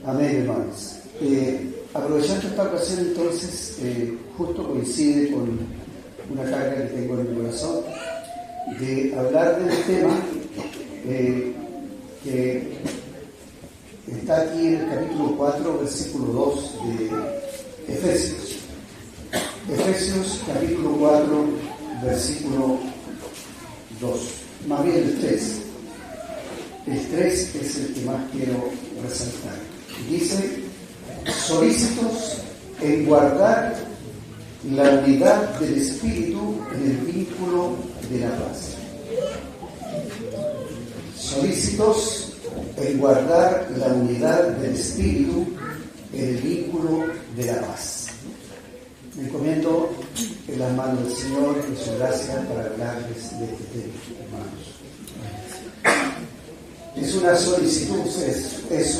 Amén, hermanos. Aprovechando esta ocasión, entonces, justo coincide con una carga que tengo en mi corazón, de hablar del tema que está aquí en el capítulo 4, versículo 2 de Efesios. Efesios, capítulo 4, versículo 2. Más bien el 3. El 3 es el que más quiero resaltar. Dice: solícitos en guardar la unidad del Espíritu en el vínculo de la paz. Solícitos en guardar la unidad del Espíritu en el vínculo de la paz. Me encomiendo en las manos del Señor y su gracia para hablarles de este tema, hermanos. Es una solicitud, es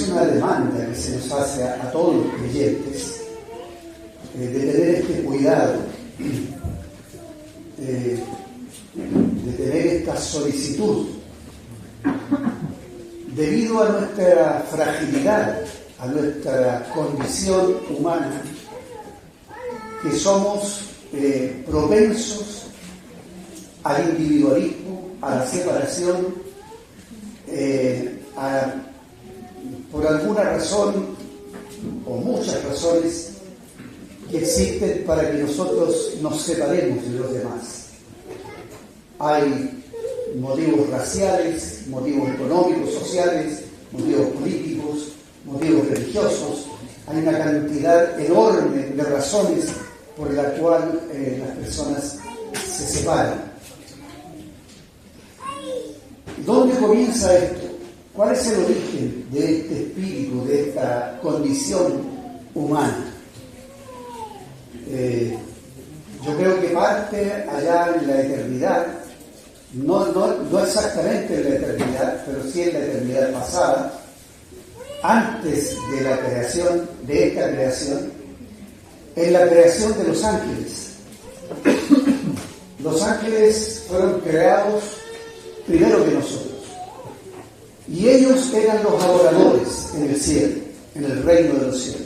una demanda que se nos hace a todos los creyentes, de tener este cuidado, de tener esta solicitud, debido a nuestra fragilidad, a nuestra condición humana, que somos propensos al individualismo, a la separación, por alguna razón o muchas razones que existen para que nosotros nos separemos de los demás. Hay motivos raciales, motivos económicos, sociales, motivos políticos, motivos religiosos. Hay una cantidad enorme de razones por la cual las personas se separan. ¿Dónde comienza esto? ¿Cuál es el origen de este espíritu, de esta condición humana? Yo creo que parte allá en la eternidad, no exactamente en la eternidad, pero sí en la eternidad pasada, antes de la creación, de esta creación, en la creación de los ángeles. Los ángeles fueron creados primero que nosotros. Y ellos eran los adoradores en el cielo, en el reino de los cielos.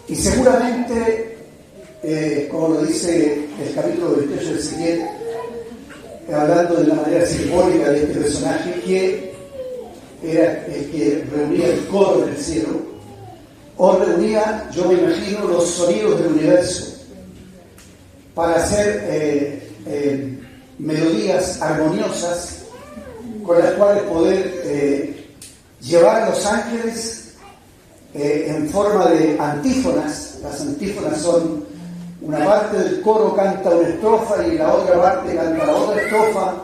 Y seguramente, como lo dice el capítulo 28 de Ezequiel, hablando de una manera simbólica de este personaje, que era el que reunía el coro del cielo, o reunía, yo me imagino, los sonidos del universo, para hacer melodías armoniosas con las cuales poder llevar a los ángeles en forma de antífonas. Las antífonas son una parte del coro canta una estrofa y la otra parte canta la otra estrofa,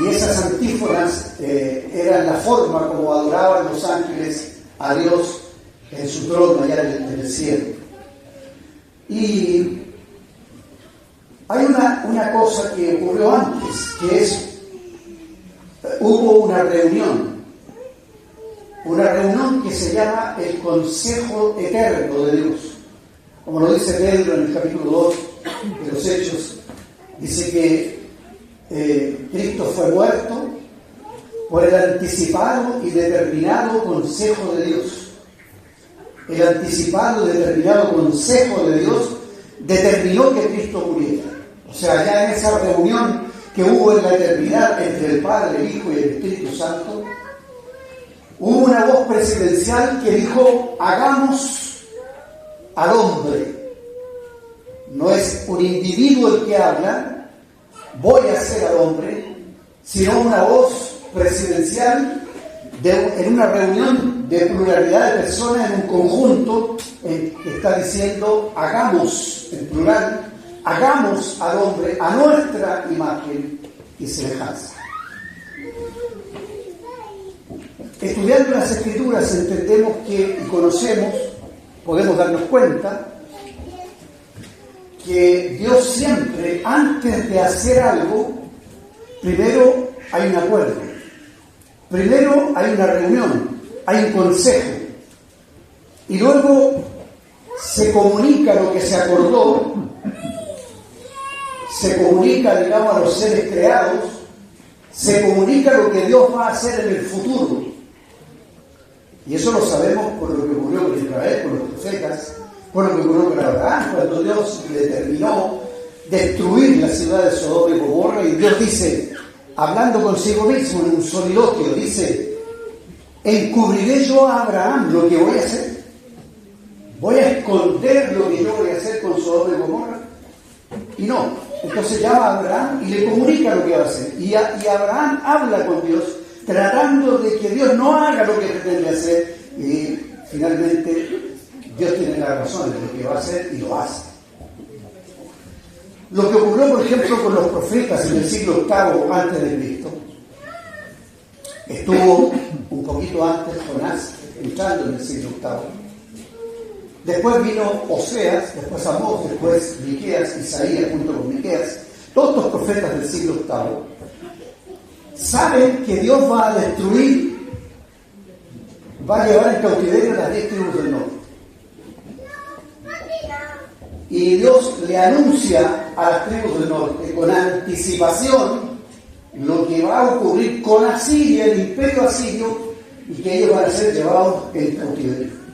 y esas antífonas eran la forma como adoraban los ángeles a Dios en su trono allá en el cielo. Y hay una cosa que ocurrió antes, que es: hubo una reunión que se llama el Consejo Eterno de Dios. Como lo dice Pedro en el capítulo 2 de los Hechos, dice que Cristo fue muerto por el anticipado y determinado consejo de Dios. El anticipado y determinado consejo de Dios determinó que Cristo muriera. O sea, ya en esa reunión que hubo en la eternidad entre el Padre, el Hijo y el Espíritu Santo, hubo una voz presidencial que dijo: hagamos al hombre. No es un individuo el que habla, voy a hacer al hombre, sino una voz presidencial en una reunión de pluralidad de personas en un conjunto que está diciendo: hagamos, en plural, hagamos al hombre a nuestra imagen y semejanza. Estudiando las Escrituras entendemos que, y conocemos, podemos darnos cuenta que Dios siempre, antes de hacer algo, primero hay un acuerdo, primero hay una reunión, hay un consejo, y luego se comunica lo que se acordó, se comunica, digamos, a los seres creados, se comunica lo que Dios va a hacer en el futuro. Y eso lo sabemos por lo que ocurrió con Israel, con los profetas, por lo que ocurrió con Abraham, cuando Dios determinó destruir la ciudad de Sodoma y Gomorra, y Dios dice, hablando consigo mismo en un soliloquio, dice, encubriré yo a Abraham lo que voy a hacer. Voy a esconder lo que yo voy a hacer con Sodoma y Gomorra. Y no, entonces llama a Abraham y le comunica lo que va a hacer. Y Abraham habla con Dios, tratando de que Dios no haga lo que pretende hacer. Y finalmente Dios tiene la razón de lo que va a hacer y lo hace. Lo que ocurrió, por ejemplo, con los profetas en el siglo VIII antes de Cristo, estuvo un poquito antes Jonás entrando en el siglo VIII. Después vino Oseas, después Amós, después Miqueas, Isaías junto con Miqueas. Todos los profetas del siglo VIII saben que Dios va a destruir, va a llevar en cautiverio a las 10 tribus del norte. Y Dios le anuncia a las tribus del norte con anticipación lo que va a ocurrir con Asiria, el imperio asirio, y que ellos van a ser llevados en cautiverio.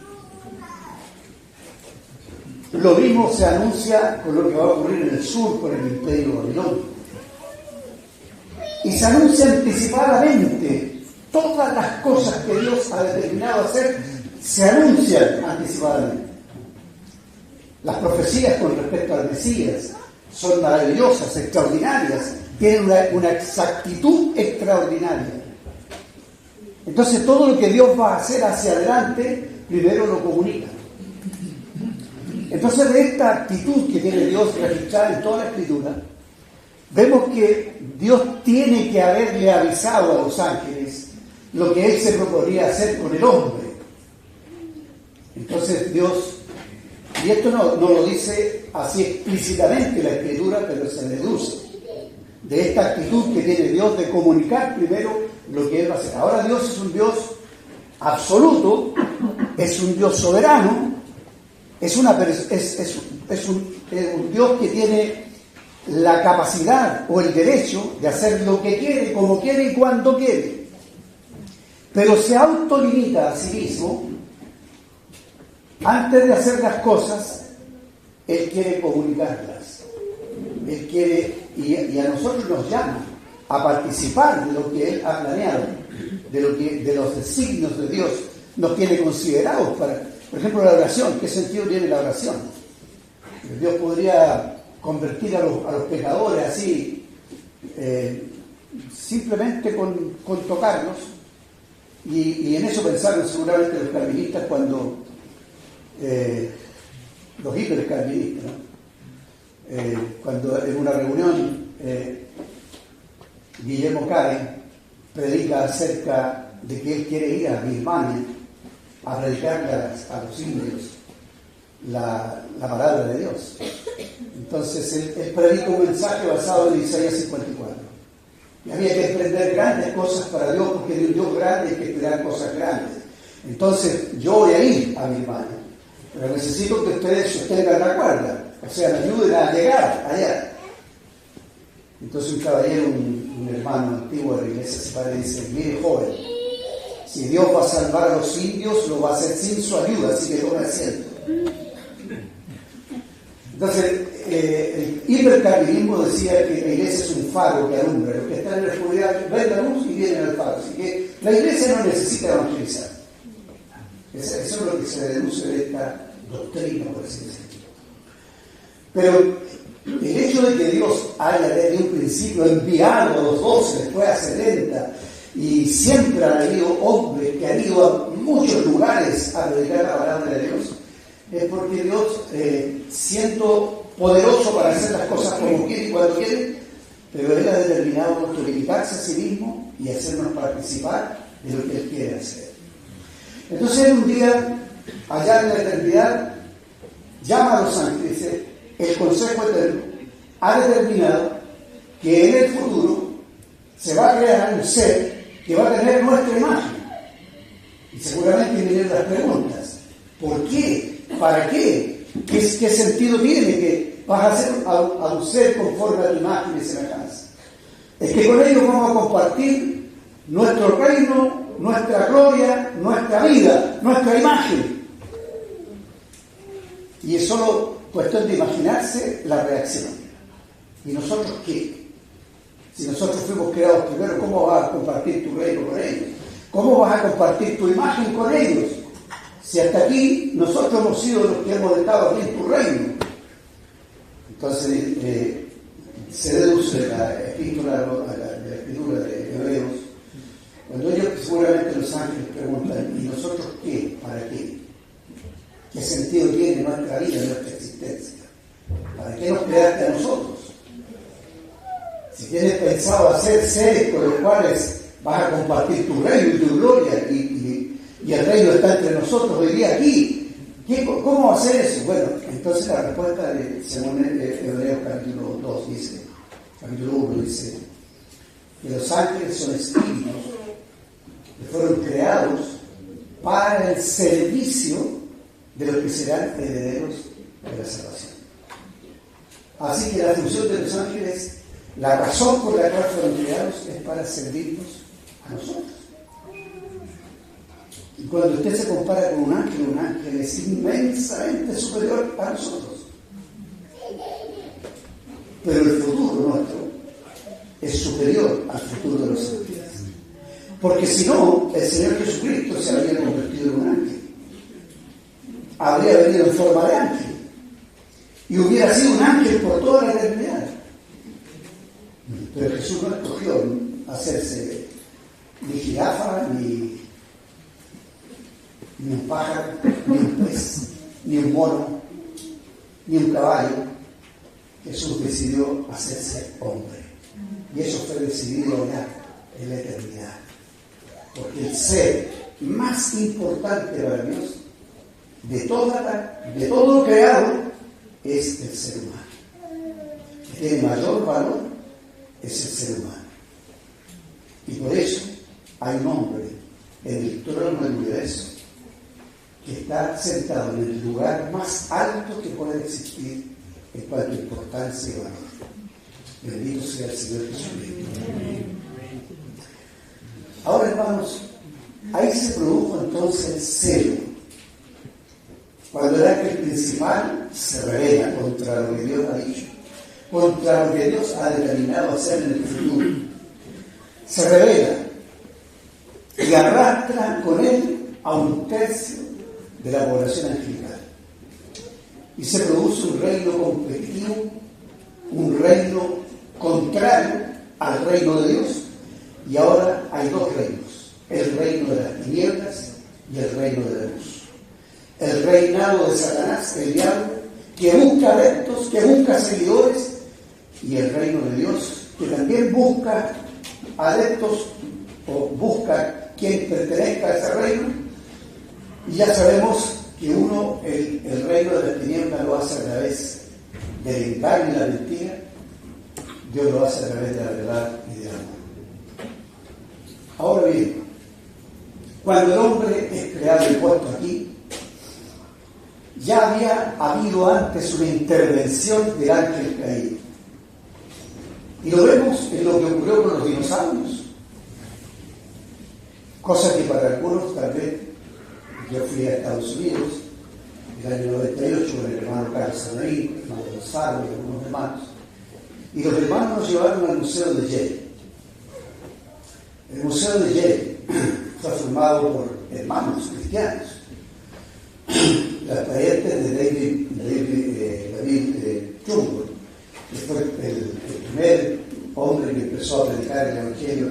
Lo mismo se anuncia con lo que va a ocurrir en el sur con el imperio babilónico. Y se anuncia anticipadamente todas las cosas que Dios ha determinado hacer, se anuncian anticipadamente. Las profecías con respecto al Mesías son maravillosas, extraordinarias, tienen una exactitud extraordinaria. Entonces todo lo que Dios va a hacer hacia adelante, primero lo comunica. Entonces de esta actitud que tiene Dios registrada en toda la Escritura, vemos que Dios tiene que haberle avisado a los ángeles lo que Él se proponía hacer con el hombre. Entonces Dios, y esto no lo dice así explícitamente la Escritura, pero se deduce de esta actitud que tiene Dios de comunicar primero lo que Él va a hacer. Ahora Dios es un Dios absoluto, es un Dios soberano, es un Dios que tiene la capacidad o el derecho de hacer lo que quiere, como quiere y cuando quiere. Pero se autolimita a sí mismo. Antes de hacer las cosas, Él quiere comunicarlas. Él quiere, y a nosotros nos llama a participar de lo que Él ha planeado, de los designios de Dios. Nos tiene considerados para, por ejemplo, la oración. ¿Qué sentido tiene la oración? Dios podría convertir a los pecadores así, simplemente con tocarlos. Y en eso pensaron seguramente los calvinistas cuando los hipercalvinistas, ¿no? Cuando en una reunión Guillermo Cahen predica acerca de que él quiere ir a Birmania a predicarle a los indios la palabra de Dios. Entonces él predica un mensaje basado en Isaías 54. Y había que emprender grandes cosas para Dios, porque de un Dios grande hay que esperar cosas grandes. Entonces yo voy a ir a Birmania, pero necesito que ustedes sostengan la cuerda, o sea, me ayuden a llegar allá. Entonces un caballero, un hermano antiguo de la iglesia se para y dice: mire, joven, si Dios va a salvar a los indios, lo va a hacer sin su ayuda, así que tome asiento. Entonces, el hipercalvinismo decía que la iglesia es un faro que alumbra. Los que están en la oscuridad ven la luz y vienen al faro. Así que la iglesia no necesita evangelizar. Eso es lo que se deduce de esta doctrina, por así decirlo. Pero el hecho de que Dios haya desde un principio enviado a los 12, después a 70, y siempre han habido hombres que han ido a muchos lugares a predicar la palabra de Dios, es porque Dios, siendo poderoso para hacer las cosas como quiere y cuando quiere, pero Él ha determinado autolimitarse a sí mismo y hacernos participar de lo que Él quiere hacer. Entonces, un día, allá en la eternidad, llama a los ángeles, dice: el Consejo Eterno ha determinado que en el futuro se va a crear un ser que va a tener nuestra imagen. Y seguramente vienen las preguntas: ¿por qué? ¿Para qué? ¿Qué sentido tiene que vas a hacer a un ser conforme a tu imagen y semejanza? Es que con ellos vamos a compartir nuestro reino, nuestra gloria, nuestra vida, nuestra imagen. Y es solo cuestión de imaginarse la reacción. ¿Y nosotros qué? Si nosotros fuimos creados primero, ¿cómo vas a compartir tu reino con ellos? ¿Cómo vas a compartir tu imagen con ellos? Si hasta aquí nosotros hemos sido los que hemos estado aquí en tu reino. Entonces, se deduce de la escritura de Hebreos, cuando ellos seguramente los ángeles preguntan, ¿y nosotros qué? ¿Para qué? ¿Qué sentido tiene nuestra vida, nuestra existencia? ¿Para qué nos creaste a nosotros? Si tienes pensado hacer seres con los cuales vas a compartir tu reino y tu gloria y el reino está entre nosotros hoy día aquí, ¿cómo hacer eso? Bueno, entonces la respuesta según Hebreos capítulo 2 dice, capítulo 1 dice, que los ángeles son espíritus que fueron creados para el servicio de los que serán herederos de la salvación. Así que la función de los ángeles, la razón por la cual fueron creados es para servirnos a nosotros. Y cuando usted se compara con un ángel es inmensamente superior a nosotros. Pero el futuro nuestro es superior al futuro de los ángeles. Porque si no, el Señor Jesucristo se habría convertido en un ángel. Habría venido en forma de ángel. Y hubiera sido un ángel por toda la eternidad. Pero Jesús no escogió hacerse ni jirafa, ni un pájaro, ni un pez, ni un mono, ni un caballo. Jesús decidió hacerse hombre. Y eso fue decidido ya en la eternidad. Porque el ser más importante para Dios de todo lo creado es el ser humano. El que tiene mayor valor es el ser humano. Y por eso hay un hombre en el trono del universo que está sentado en el lugar más alto que puede existir en cuanto a importancia y valor. Bendito sea el Señor Jesucristo. Ahora, hermanos, ahí se produjo entonces el celo. Cuando el ángel principal se revela contra lo que Dios ha dicho, contra lo que Dios ha determinado hacer en el futuro, se revela y arrastra con él a un tercio de la población angelical. Y se produce un reino competitivo, un reino contrario al reino de Dios, y ahora hay dos reinos, el reino de las tinieblas y el reino de la luz. El reinado de Satanás, el diablo, que busca adeptos, que busca seguidores, y el reino de Dios, que también busca adeptos o busca quien pertenezca a ese reino. Y ya sabemos que el reino de las tinieblas lo hace a través del engaño y la mentira, Dios lo hace a través de la verdad y del amor. Ahora bien, cuando el hombre es creado y puesto aquí, ya había habido antes una intervención del ángel caído. Y lo vemos en lo que ocurrió con los dinosaurios. Cosa que para algunos, tal vez, yo fui a Estados Unidos en el año 98 con el hermano Carlos Sanaí, el hermano Gonzalo y algunos hermanos. Y los hermanos nos llevaron al Museo de Yale. El Museo de Yale fue formado por hermanos cristianos. Las parientes de David Trumbull, que fue el primer hombre que empezó a predicar el Evangelio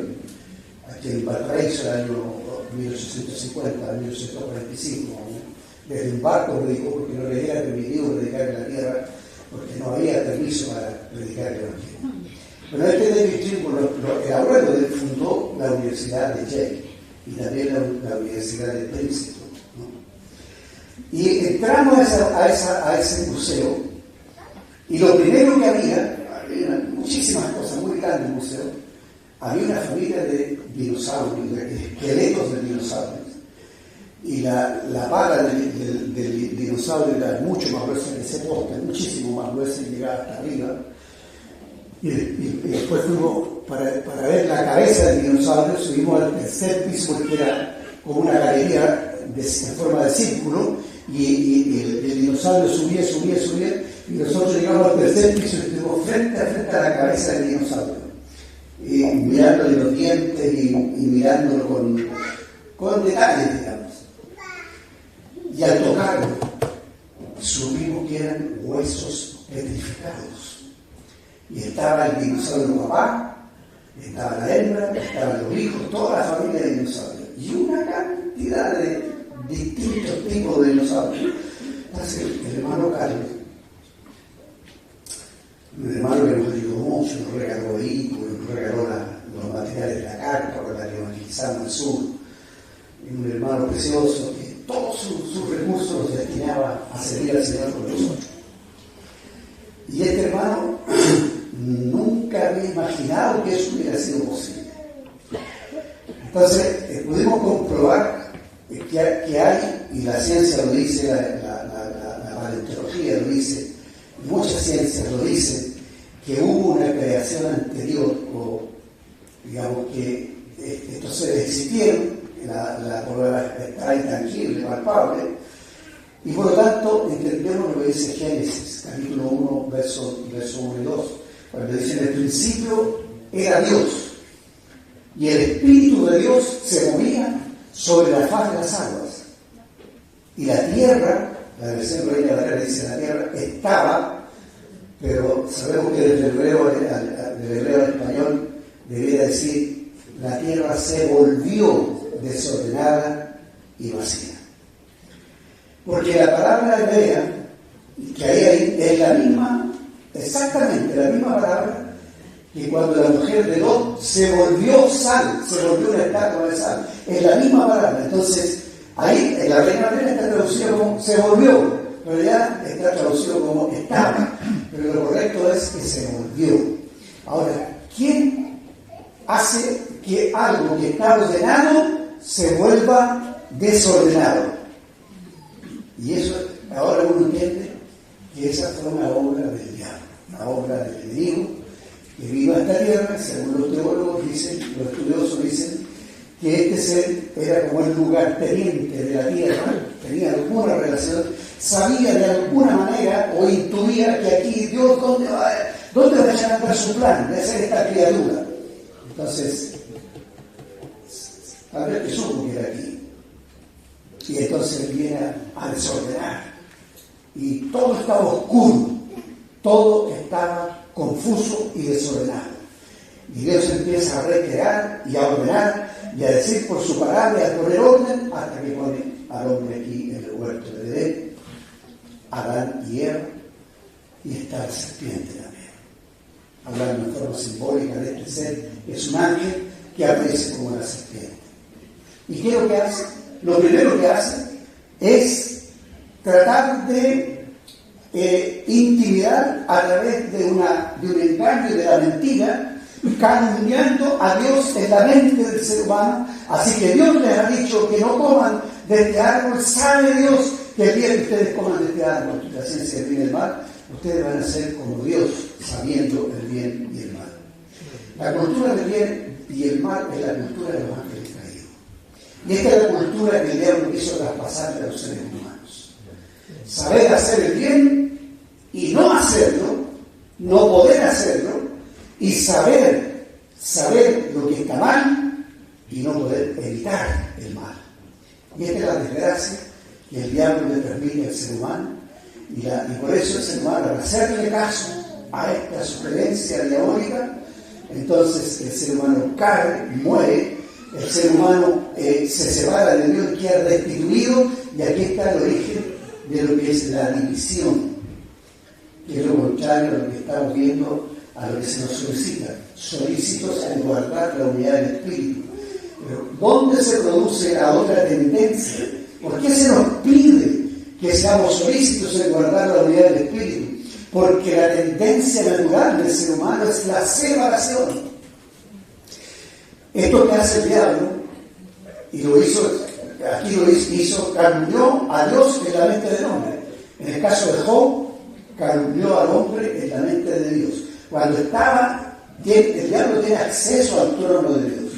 aquí en Valparaíso en el año 1850 a 1845. Desde un barco predicó porque no le era permitido predicar en la tierra, porque no había permiso para predicar el Evangelio. Pero David Trumbull, el abuelo de él, fundó la Universidad de Yale y también la Universidad de Princeton. Y entramos a ese museo, y lo primero que había muchísimas cosas muy grandes en el museo. Había una familia de dinosaurios, de esqueletos de dinosaurios, y la pala del dinosaurio era mucho más gruesa que ese poste, muchísimo más gruesa, y llegaba hasta arriba. Y después fuimos, para ver la cabeza del dinosaurio, subimos al tercer piso porque era como una galería en forma de círculo, y el dinosaurio subía, y nosotros llegamos al tercer piso y estuvimos frente a la cabeza del dinosaurio, mirándole los dientes y mirándolo con detalles, digamos. Y al tocarlo, supimos que eran huesos petrificados. Y estaba el dinosaurio papá, estaba la hembra, estaban los hijos, toda la familia de dinosaurios. Y una cantidad de distintos tipos de dinosaurios. Entonces, el hermano Carlos, un hermano que nos ayudó mucho, nos regaló vehículos, nos regaló los materiales de la carta para la que evangelizamos al sur. Un hermano precioso que todos sus recursos los destinaba a servir al Señor con nosotros. Y este hermano nunca había imaginado que eso hubiera sido posible. Entonces, pudimos comprobar que hay, y la ciencia lo dice, la paleontología lo dice, muchas ciencias lo dicen, que hubo una creación anterior, o digamos que estos seres existieron, la prueba está intangible, palpable, y por lo tanto entendemos lo que dice Génesis, capítulo 1, verso 1 y 2, cuando dice: en el principio era Dios, y el Espíritu de Dios se movía sobre la faz de las aguas, y la tierra, la versión Reina Valera dice la tierra estaba, pero sabemos que del hebreo al español debería decir la tierra se volvió desordenada y vacía. Porque la palabra hebrea que hay ahí es la misma, exactamente la misma palabra que cuando la mujer de Lot se volvió sal, se volvió una estatua de sal. Es la misma palabra. Entonces, ahí en la Reina Valera está traducido como se volvió, pero ya está traducido como estaba. Pero lo correcto es que se volvió. Ahora, ¿quién hace que algo que está ordenado se vuelva desordenado? Y eso, ahora uno entiende que esa fue una obra del diablo, una obra del enemigo que vino a esta tierra. Según los teólogos dicen, los estudiosos dicen, que este ser era como el lugarteniente de la tierra, tenía alguna relación, sabía de alguna manera o intuía que aquí Dios, ¿dónde va a echar a andar su plan de hacer esta criatura? Entonces, tal vez que supo que era aquí. Y entonces viene a desordenar. Y todo estaba oscuro, todo estaba confuso y desordenado. Y Dios empieza a recrear y a ordenar y a decir por su palabra y a poner orden hasta que pone al hombre aquí en el huerto de Edén, Adán y Eva, y está la serpiente también. Hablando en forma simbólica de este ser, es un ángel que aparece como la serpiente. ¿Y qué es lo que hace? Lo primero que hace es tratar de intimidar a través de un engaño de la mentira, calumniando a Dios en la mente del ser humano. Así que Dios les ha dicho que no coman de este árbol. Sabe Dios que el día que ustedes coman de este árbol, la ciencia del bien y el mal, ustedes van a ser como Dios, sabiendo el bien y el mal. La cultura del bien y el mal es la cultura de los ángeles caídos. Y esta es la cultura que el diablo quiso traspasarle a los seres humanos. Saber hacer el bien y no hacerlo, no poder hacerlo, y saber lo que está mal y no poder evitar el mal. Y esta es la desgracia que el diablo le transmite al ser humano, y por eso el ser humano, al hacerle caso a esta sugerencia diabólica, entonces el ser humano cae, muere, el ser humano se separa de Dios y queda destituido, y aquí está el origen de lo que es la división, que es lo contrario a lo que estamos viendo, a lo que se nos solicita, solícitos en guardar la unidad del espíritu. Pero ¿dónde se produce la otra tendencia? ¿Por qué se nos pide que seamos solícitos en guardar la unidad del espíritu? Porque la tendencia natural del ser humano es la separación. Esto que hace el diablo, y lo hizo, aquí lo hizo, calumnió a Dios en la mente del hombre. En el caso de Job, calumnió al hombre en la mente de Dios. Cuando el diablo tiene acceso al trono de Dios.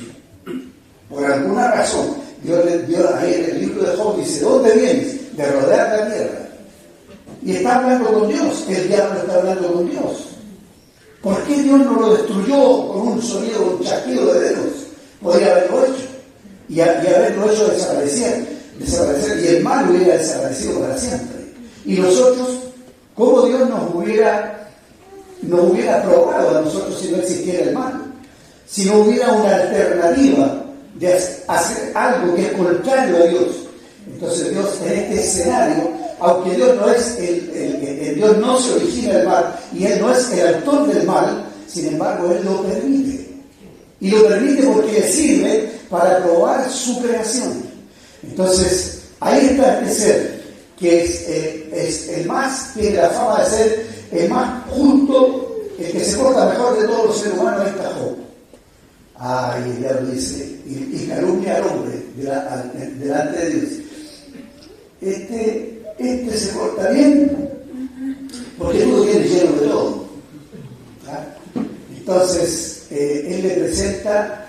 Por alguna razón, Dios le dio ahí en el libro de Job, dice, ¿dónde vienes? De rodear la tierra. Y está hablando con Dios, el diablo está hablando con Dios. ¿Por qué Dios no lo destruyó con un sonido, un chasquido de dedos? Podría haberlo hecho. Y haberlo hecho desaparecer. Y el mal hubiera desaparecido para siempre. Y nosotros, ¿cómo Dios nos hubiera probado a nosotros si no existiera el mal? Si no hubiera una alternativa de hacer algo que es contrario a Dios. Entonces Dios en este escenario, aunque Dios no es Dios no se origina del mal y Él no es el autor del mal, sin embargo Él lo permite. Y lo permite porque le sirve para probar su creación. Entonces, ahí está este ser, que es el más, tiene la fama de ser el más justo, el que se porta mejor de todos los seres humanos, ahí está Job. Y el diablo dice, y calumnia al hombre delante de Dios. Este se porta bien porque tú lo tienes lleno de todo. Entonces, él le presenta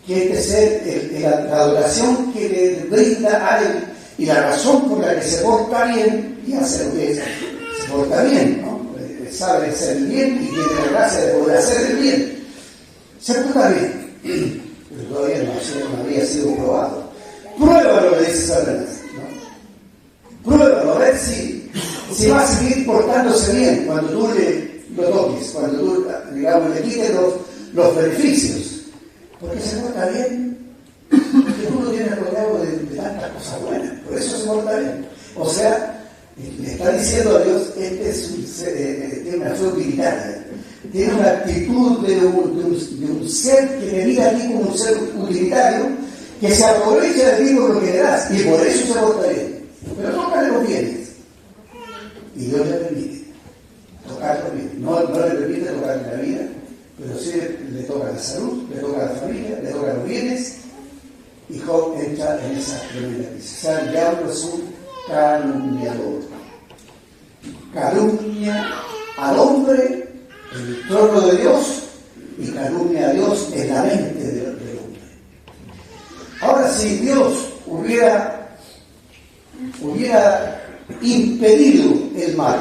que este ser, la adoración que le brinda a él y la razón por la que se porta bien y hace lo que se porta bien, ¿no? Sabe hacer el bien y tiene la gracia de poder hacer el bien. Se porta bien, pero todavía no había sido probado. Pruébalo, le dice Satanás, ¿no? Pruébalo, a ver si va a seguir portándose bien cuando tú lo toques, cuando tú, digamos, le quites los beneficios. Porque se porta bien, porque tú lo tienes rodeado de tantas cosas buenas, por eso se porta bien. O sea, le está diciendo a Dios, tiene una fe utilitaria, tiene una actitud de un ser que te mira a ti como un ser utilitario, que se aprovecha de ti por lo que le das, y por eso se porta bien. Pero tócale los bienes, y Dios le permite tocarlo bien. No le permite tocar la vida, pero sí le toca la salud, le toca la familia, le toca los bienes, y Job entra en esa tremenda crisis. O sea, el diablo es un calumniador. Calumnia al hombre en el trono de Dios y calumnia a Dios en la mente del hombre. Ahora, si Dios hubiera impedido el mal,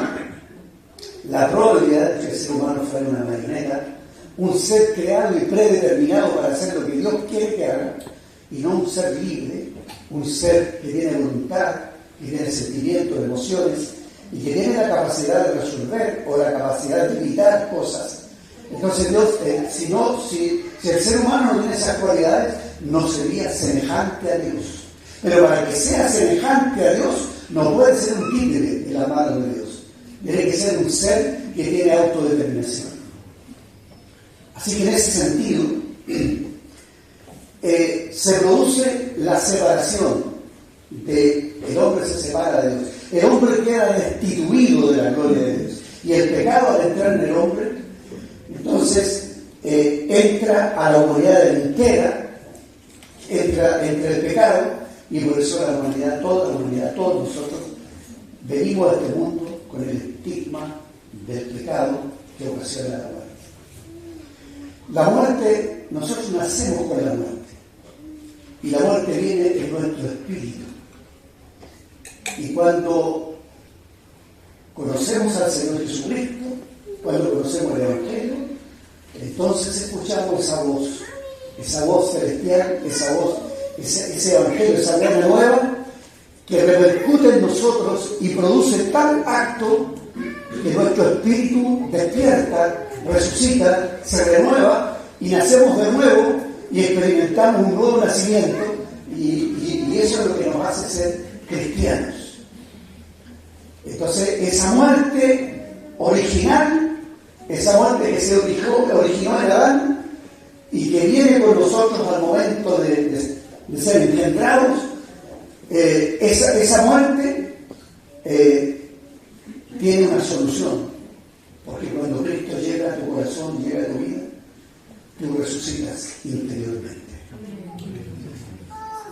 la probabilidad de que el ser humano fuera una marioneta, un ser creado y predeterminado para hacer lo que Dios quiere que haga, y no un ser libre, un ser que tiene voluntad, que tiene sentimientos, emociones, y que tiene la capacidad de resolver o la capacidad de evitar cosas. Entonces Dios, si el ser humano no tiene esas cualidades, no sería semejante a Dios. Pero para que sea semejante a Dios, no puede ser un títere en la mano de Dios. Tiene que ser un ser que tiene autodeterminación. Así que en ese sentido, se produce la separación el hombre se separa de Dios. El hombre queda destituido de la gloria de Dios. Y el pecado, al entrar en el hombre, entonces entra a la humanidad entera, entra el pecado, y por eso la humanidad, todos nosotros, venimos a este mundo con el estigma del pecado que ocasiona la muerte. La muerte, nosotros nacemos con la muerte. Y la muerte viene en nuestro espíritu. Y cuando conocemos al Señor Jesucristo, cuando conocemos el Evangelio, entonces escuchamos esa voz celestial, ese Evangelio, esa buena nueva, que repercute en nosotros y produce tal acto que nuestro espíritu despierta, resucita, se renueva y nacemos de nuevo y experimentamos un nuevo nacimiento, y eso es lo que nos hace ser cristianos. Entonces, esa muerte original, esa muerte que se originó en Adán y que viene con nosotros al momento de ser engendrados, esa muerte tiene una solución, porque cuando Cristo llega a tu corazón, llega a tu vida, tú resucitas interiormente.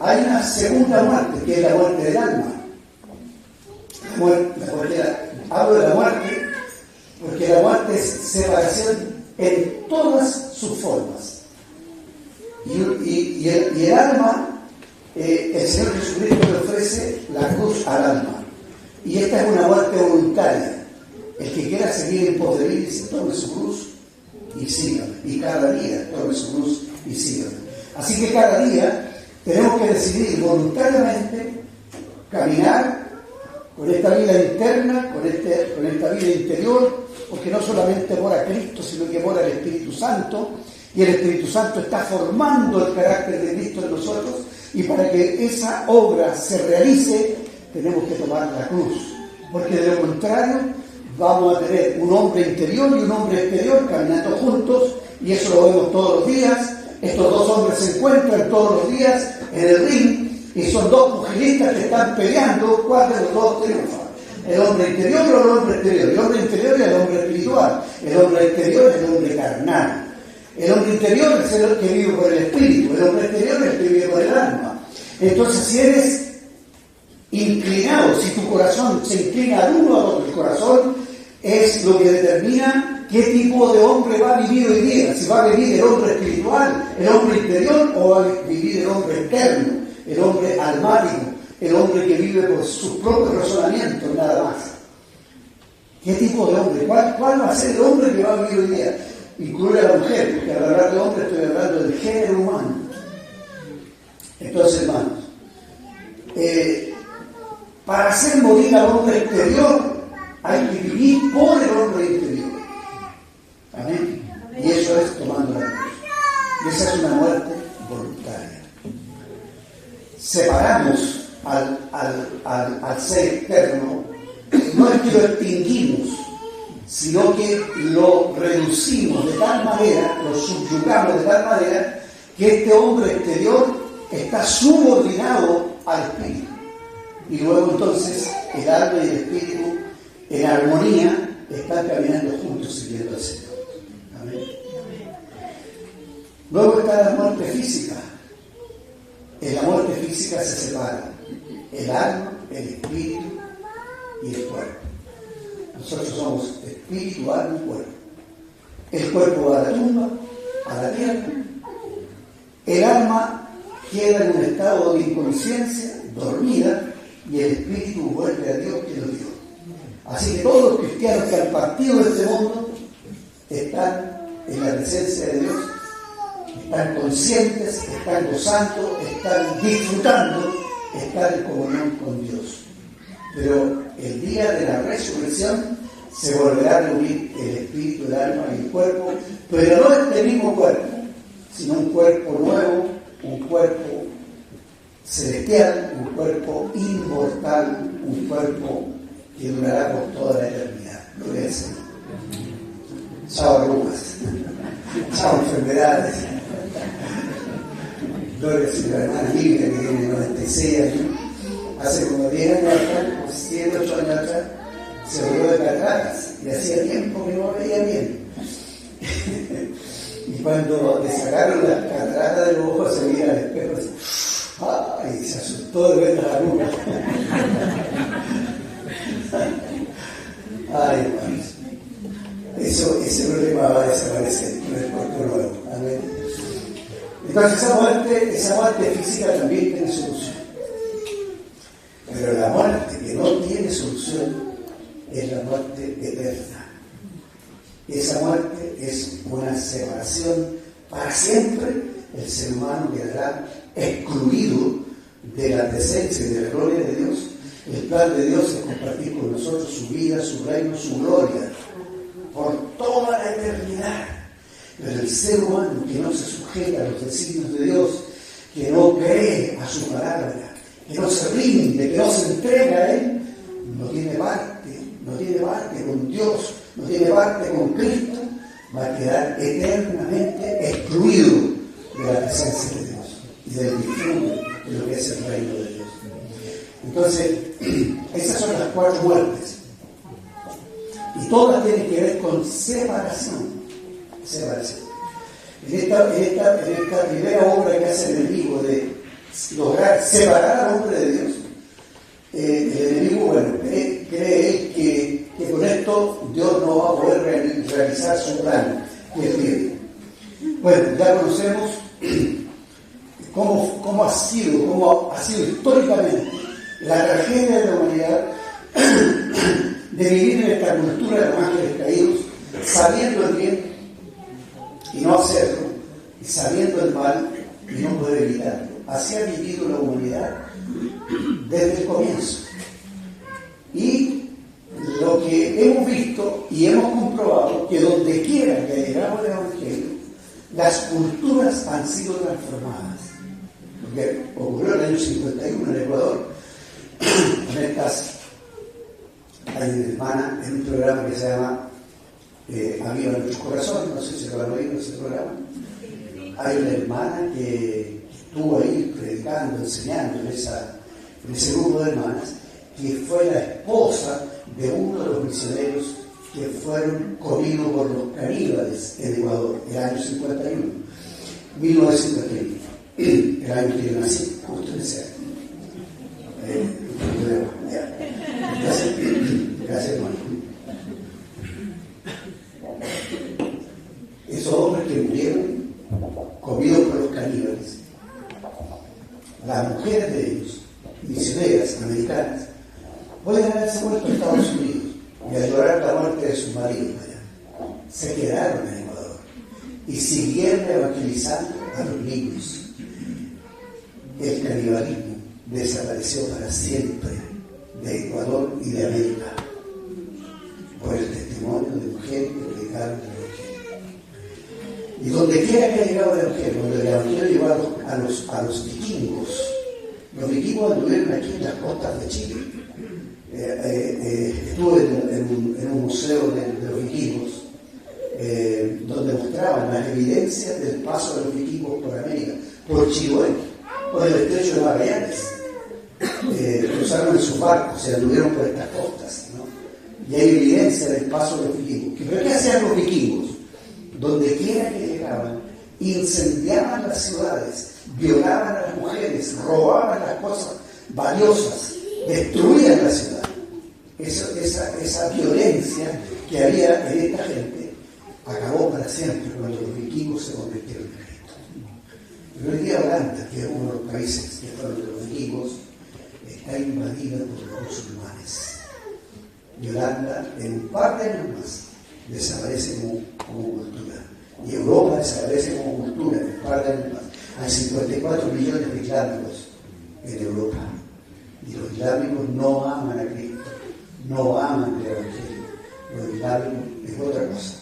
Hay una segunda muerte, que es la muerte del alma. Hablo de la muerte porque la muerte es separación en todas sus formas. Y el alma, el Señor Jesucristo le ofrece la cruz al alma. Y esta es una muerte voluntaria. El que quiera seguir en pos de mí, dice, tome su cruz y sígame. Y cada día tome su cruz y sígame. Así que cada día tenemos que decidir voluntariamente caminar con esta vida interna, con esta vida interior, porque no solamente mora a Cristo, sino que mora el Espíritu Santo, y el Espíritu Santo está formando el carácter de Cristo en nosotros, y para que esa obra se realice, tenemos que tomar la cruz, porque de lo contrario vamos a tener un hombre interior y un hombre exterior caminando juntos, y eso lo vemos todos los días. Estos dos hombres se encuentran todos los días en el ring, y son dos pugilistas que están peleando, ¿cuál de los dos triunfa? El hombre interior o el hombre exterior. El hombre interior es el hombre espiritual, el hombre exterior es el hombre carnal. El hombre interior es el que vive por el espíritu, el hombre exterior es el que vive por el alma. Entonces, si eres inclinado, si tu corazón se inclina al uno al otro, el corazón es lo que determina qué tipo de hombre va a vivir hoy día, si va a vivir el hombre espiritual, el hombre interior, o va a vivir el hombre externo, el hombre almático, el hombre que vive por sus propios razonamientos, nada más. ¿Qué tipo de hombre? ¿Cuál va a ser el hombre que va a vivir hoy día? Incluye a la mujer, porque al hablar de hombre estoy hablando del género humano. Entonces, hermanos, para hacer morir al hombre exterior hay que vivir por el hombre interior. Amén. Y eso es tomando la cruz. Y esa es una muerte voluntaria. Separamos al ser externo, no es que lo extinguimos, sino que lo reducimos de tal manera, lo subyugamos de tal manera, que este hombre exterior está subordinado al espíritu. Y luego entonces el alma y el espíritu en armonía están caminando juntos siguiendo al Señor. Amén. Luego está la muerte física. En la muerte física se separan el alma, el espíritu y el cuerpo. Nosotros somos espíritu, alma y cuerpo. El cuerpo va a la tumba, a la tierra. El alma queda en un estado de inconsciencia, dormida, y el espíritu vuelve a Dios que lo dio. Así que todos los cristianos que han partido de este mundo están en la presencia de Dios, están conscientes, están gozando, están disfrutando, están en comunión con Dios. Pero el día de la resurrección se volverá a reunir el espíritu, el alma y el cuerpo, pero no este mismo cuerpo, sino un cuerpo nuevo, un cuerpo celestial, un cuerpo inmortal, un cuerpo que durará por toda la eternidad. Gloria al Señor. Chao arrugas, chao enfermedades. Gloria al Señor. La hermana Lidia, que tiene 96 años, hace como 10 años atrás, 7, 8 años atrás, se volvió de cataratas y hacía tiempo que no veía bien. Y cuando le sacaron las cataratas de los ojos, se veía al espejo así. ¡Ay! Se asustó de ver las arrugas. Ay, hermanos. Ese problema va a desaparecer con el cuerpo nuevo. Amén. Entonces esa muerte física también tiene solución. Pero la muerte que no tiene solución es la muerte eterna. Esa muerte es una separación para siempre. El ser humano quedará excluido de la presencia y de la gloria de Dios. El plan de Dios es compartir con nosotros su vida, su reino, su gloria por toda la eternidad. Pero el ser humano que no se sujeta a los designios de Dios, que no cree a su palabra, que no se rinde, que no se entrega a Él, no tiene parte con Dios, no tiene parte con Cristo, va a quedar eternamente excluido de la presencia de Dios y del disfrute de lo que es el reino de Dios. Entonces, esas son las 4 muertes. Y todas tienen que ver con separación. En esta primera obra que hace el enemigo de lograr separar al hombre de Dios, el enemigo, cree que con esto Dios no va a poder realizar su plan. que tiene. Bueno, ya conocemos cómo ha sido históricamente la tragedia de la humanidad de vivir en esta cultura de los ángeles caídos, sabiendo el bien y no hacerlo, y sabiendo el mal y no poder evitarlo. Así ha vivido la humanidad desde el comienzo. Y lo que hemos visto y hemos comprobado, que donde quiera que llegamos el Evangelio, las culturas han sido transformadas. Porque ocurrió en el año 51 en Ecuador. Hay una hermana en un programa que se llama Aviva Nuestros Corazones, no sé si lo han oído ese programa. Hay una hermana que estuvo ahí predicando, enseñando en ese grupo de hermanas, que fue la esposa de uno de los misioneros que fueron comidos por los caníbales en Ecuador, el año 51, 1951, el año que yo nací, justo en ese año. Gracias, hermano. Esos hombres que murieron comidos por los caníbales, las mujeres de ellos, misioneras americanas, pueden haberse vuelto a Estados Unidos y a llorar la muerte de sus maridos allá. Se quedaron en Ecuador y siguieron evangelizando a los niños. El canibalismo desapareció para siempre de Ecuador y de América por el testimonio de mujeres que predicaron el Evangelio. Y donde quiera que ha llegado el Evangelio, donde el Evangelio llegó a los vikingos, los vikingos anduvieron aquí en las costas de Chile. Estuve en un museo de los vikingos, donde mostraban las evidencias del paso de los vikingos por América, por Chiloé, por el estrecho de Magallanes. Cruzaron en sus barcos, se anduvieron por estas costas, ¿no? Y hay evidencia del paso de los vikingos. ¿Pero qué hacían los vikingos? Donde quiera que llegaban, incendiaban las ciudades, violaban a las mujeres, robaban las cosas valiosas, destruían la ciudad. Esa violencia que había en esta gente acabó para siempre cuando los vikingos se convirtieron en Cristo. Pero hoy día Holanda, que es uno de los países que fueron de los vikingos, está invadida por los musulmanes. Y Holanda, en un par de años más, desaparece como cultura. Y Europa desaparece como cultura en un par de años más. Hay 54 millones de islámicos en Europa. Y los islámicos no aman a Cristo, no aman el Evangelio. Los islámicos es otra cosa.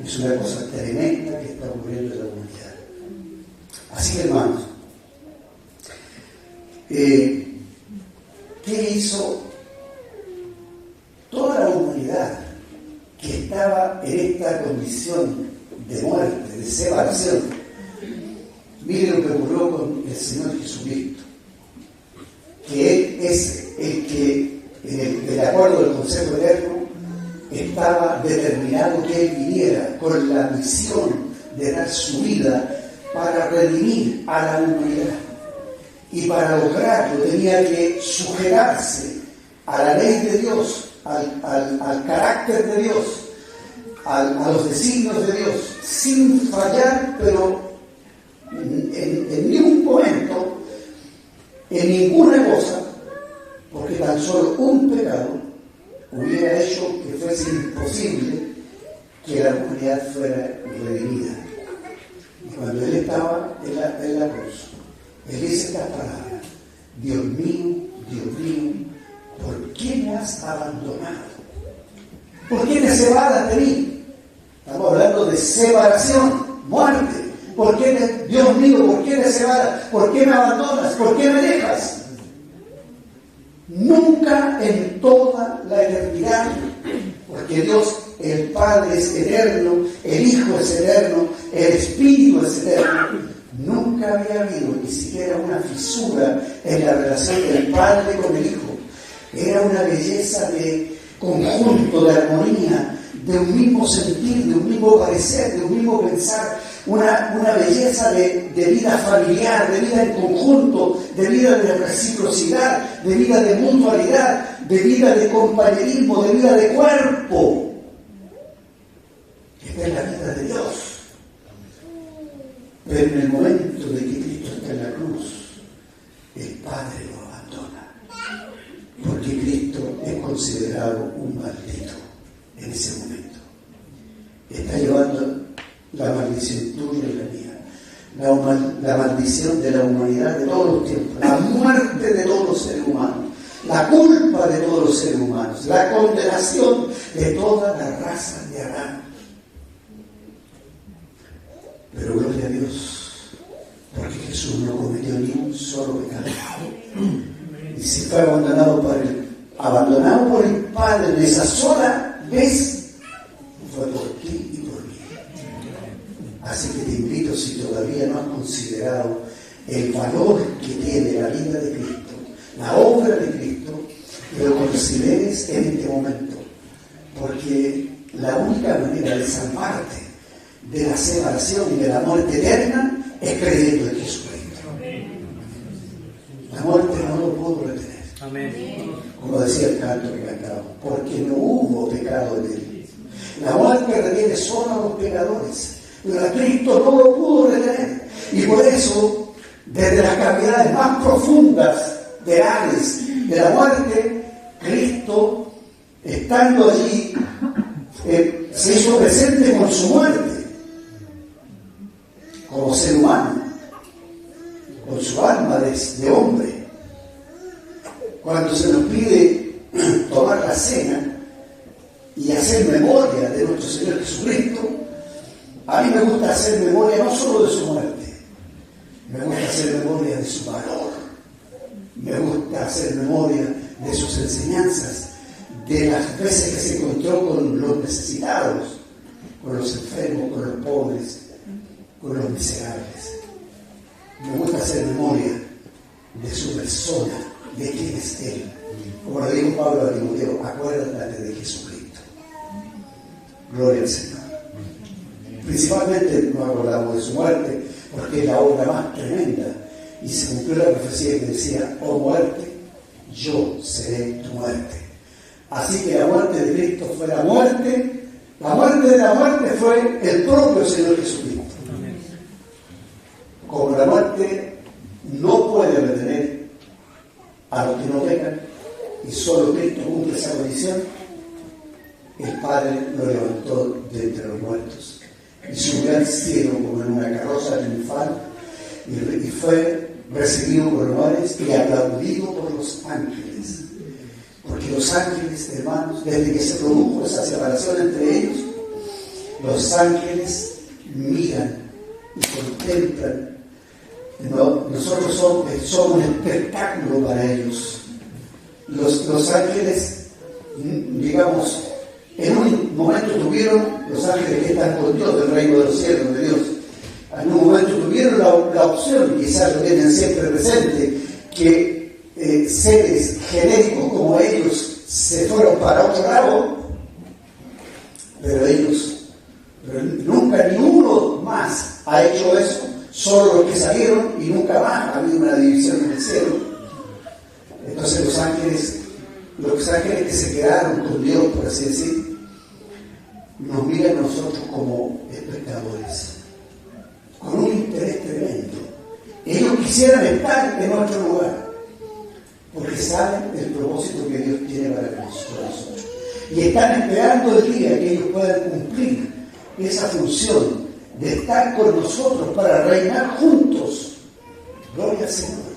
Es una cosa tremenda que está ocurriendo en la humanidad. Así que, hermanos, ¿qué hizo toda la humanidad que estaba en esta condición de muerte, de separación? Miren lo que ocurrió con el Señor Jesucristo, que Él es el que, de acuerdo al Consejo Eterno, estaba determinado que Él viniera con la misión de dar su vida para redimir a la humanidad. Y para lograrlo tenía que sujetarse a la ley de Dios, al carácter de Dios, a los designios de Dios, sin fallar, pero en ningún momento, en ninguna cosa, porque tan solo un pecado hubiera hecho que fuese imposible que la humanidad fuera redimida. Y cuando Él estaba en la cruz, Él dice estas palabras: Dios mío, ¿por qué me has abandonado? ¿Por qué te separas de mí? Estamos hablando de separación, muerte. Dios mío, ¿por qué te separas? ¿Por qué me abandonas? ¿Por qué me dejas? Nunca en toda la eternidad, porque Dios, el Padre, es eterno, el Hijo es eterno, el Espíritu es eterno. Nunca había habido ni siquiera una fisura en la relación del Padre con el Hijo. Era una belleza de conjunto, de armonía, de un mismo sentir, de un mismo parecer, de un mismo pensar, una belleza de vida familiar, de vida en conjunto, de vida de reciprocidad, de vida de mutualidad, de vida de compañerismo, de vida de cuerpo. Esta es la vida de Dios. Pero en el momento de que Cristo está en la cruz, el Padre lo abandona, porque Cristo es considerado un maldito en ese momento. Está llevando la maldición tuya y la mía, la maldición de la humanidad de todos los tiempos, la muerte de todos los seres humanos, la culpa de todos los seres humanos, la condenación de toda la raza de Adán. Pero gloria a Dios, porque Jesús no cometió ni un solo pecado. Y si fue abandonado por el Padre en esa sola vez, fue por ti y por mí. Así que te invito, si todavía no has considerado el valor que tiene la vida de Cristo, la obra de Cristo, que lo consideres en este momento. Porque la única manera de salvarte de la separación y de la muerte eterna es creyendo en Jesucristo. La muerte no lo pudo retener. Amén. Como decía el canto que cantaba, porque no hubo pecado en él. La muerte retiene solo a los pecadores, pero a Cristo no lo pudo retener. Y por eso, desde las cavidades más profundas del Hades, de la muerte, Cristo, estando allí, se hizo presente con su muerte, como ser humano, con su alma de hombre. Cuando se nos pide tomar la cena y hacer memoria de nuestro Señor Jesucristo, a mí me gusta hacer memoria no solo de su muerte, me gusta hacer memoria de su valor, me gusta hacer memoria de sus enseñanzas, de las veces que se encontró con los necesitados, con los enfermos, con los pobres, con los miserables. Me gusta hacer memoria de su persona, de quién es Él. Como lo dijo Pablo a Timoteo, acuérdate de Jesucristo. Gloria al Señor. Principalmente nos acordamos de su muerte, porque es la obra más tremenda. Y se cumplió la profecía que decía, oh muerte, yo seré tu muerte. Así que la muerte de Cristo fue la muerte de la muerte fue el propio Señor Jesucristo. Como la muerte no puede retener a los que no pecan, y solo Cristo cumple esa condición, el Padre lo levantó de entre los muertos y subió al cielo como en una carroza triunfal y fue recibido por honores y aplaudido por los ángeles. Porque los ángeles, hermanos, desde que se produjo esa separación entre ellos, los ángeles miran y contemplan. Nosotros somos un espectáculo para ellos. Los ángeles, digamos, en un momento tuvieron, los ángeles que están con Dios del reino de los cielos, de Dios, en un momento tuvieron la opción, quizás lo tienen siempre presente, que seres genéricos como ellos se fueron para otro lado, pero nunca ni uno más ha hecho eso. Solo los que salieron y nunca más ha habido una división en el cielo. Entonces los ángeles que se quedaron con Dios, por así decir, nos miran a nosotros como espectadores, con un interés tremendo. Ellos quisieran estar en nuestro lugar, porque saben el propósito que Dios tiene para nosotros. Y están esperando el día que ellos puedan cumplir esa función de estar con nosotros para reinar juntos. Gloria al Señor.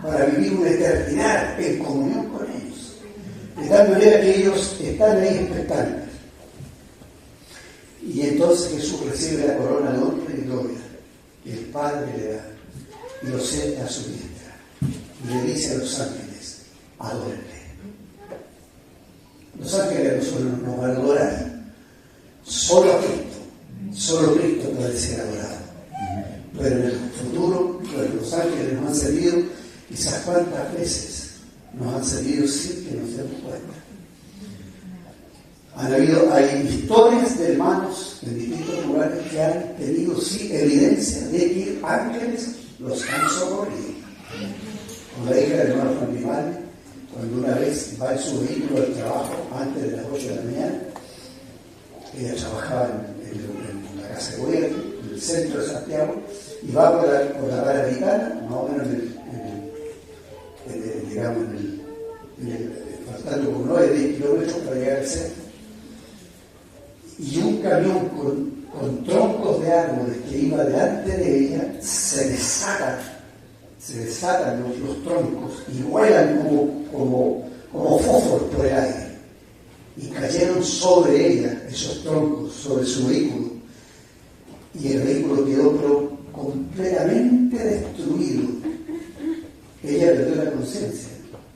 Para vivir una eternidad en comunión con ellos. De tal manera que ellos están ahí expectantes. Y entonces Jesús recibe la corona de honra y gloria que el Padre le da y lo sienta a su diestra. Y le dice a los ángeles, adórenle. Los ángeles a nosotros nos van a adorar. Solo a Cristo. Solo Cristo puede ser adorado. Pero en el futuro, los ángeles nos han servido, quizás cuántas veces nos han servido sin que nos demos cuenta. Hay historias de hermanos en distintos lugares que han tenido sí evidencia de que ángeles los han socorrido. Como la hija del hermano Juan Grimaldi, cuando una vez va en su vehículo al trabajo antes de las 8 de la mañana, ella trabajaba en la casa de gobierno, el centro de Santiago, y va por la Panamericana, más o menos faltando como 9 10 kilómetros para llegar al centro. Y un camión con troncos de árboles que iba delante de ella, se desatan los troncos y vuelan como fósforos por el aire. Y cayeron sobre ella, esos troncos, sobre su vehículo. Y el vehículo quedó completamente destruido. Ella perdió la conciencia.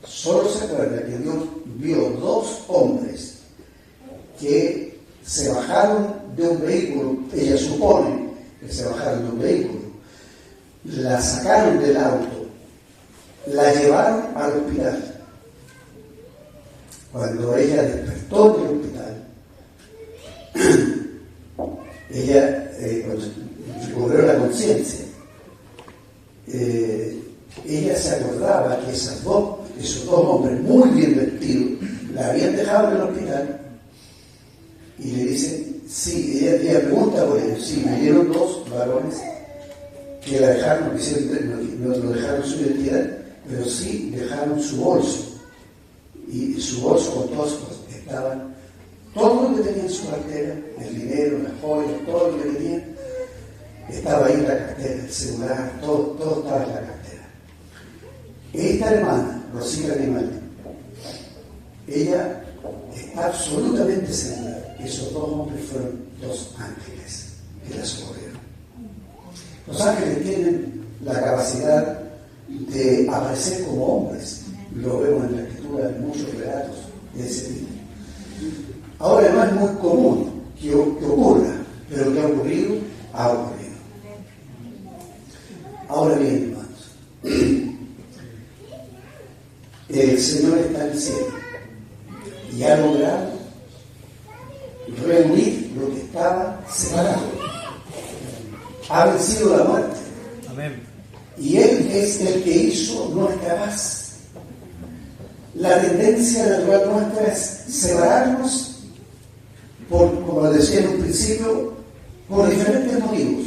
Solo se acuerda que Dios vio 2 hombres que se bajaron de un vehículo. Ella supone que se bajaron de un vehículo. La sacaron del auto, la llevaron al hospital. Cuando ella despertó del hospital, ella recobró la conciencia. Ella se acordaba que esos dos hombres muy bien vestidos la habían dejado en el hospital y le dicen, sí, ella pregunta por ellos, sí, me dieron 2 varones que la dejaron, no dejaron su identidad, pero sí dejaron su bolso. Y su bolso con todas sus cosas, estaban todo lo que tenía en su cartera, el dinero, las joyas, todo lo que tenía, estaba ahí en la cartera, el celular, todo estaba en la cartera. Esta hermana, Rosita Grimaldi, ella está absolutamente segura que esos 2 hombres fueron 2 ángeles que la socorrieron. Los ángeles tienen la capacidad de aparecer como hombres. Lo vemos en la escritura en muchos relatos de ese tipo. Ahora no es muy común que ocurra, pero que ha ocurrido, ha ocurrido. Ahora bien, hermanos, el Señor está en el cielo y ha logrado reunir lo que estaba separado. Ha vencido la muerte. Amén. Y Él es el que hizo nuestra paz. La tendencia natural nuestra es separarnos, como decía en un principio, por diferentes motivos.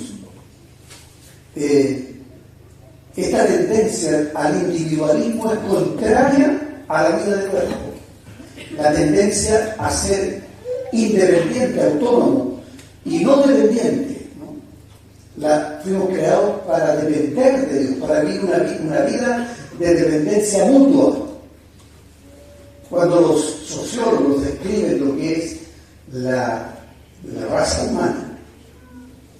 Esta tendencia al individualismo es contraria a la vida del cuerpo. La tendencia a ser independiente, autónomo y no dependiente. Fuimos creados para depender de Dios, para vivir una vida de dependencia mutua. Cuando los sociólogos describen lo que es la raza humana,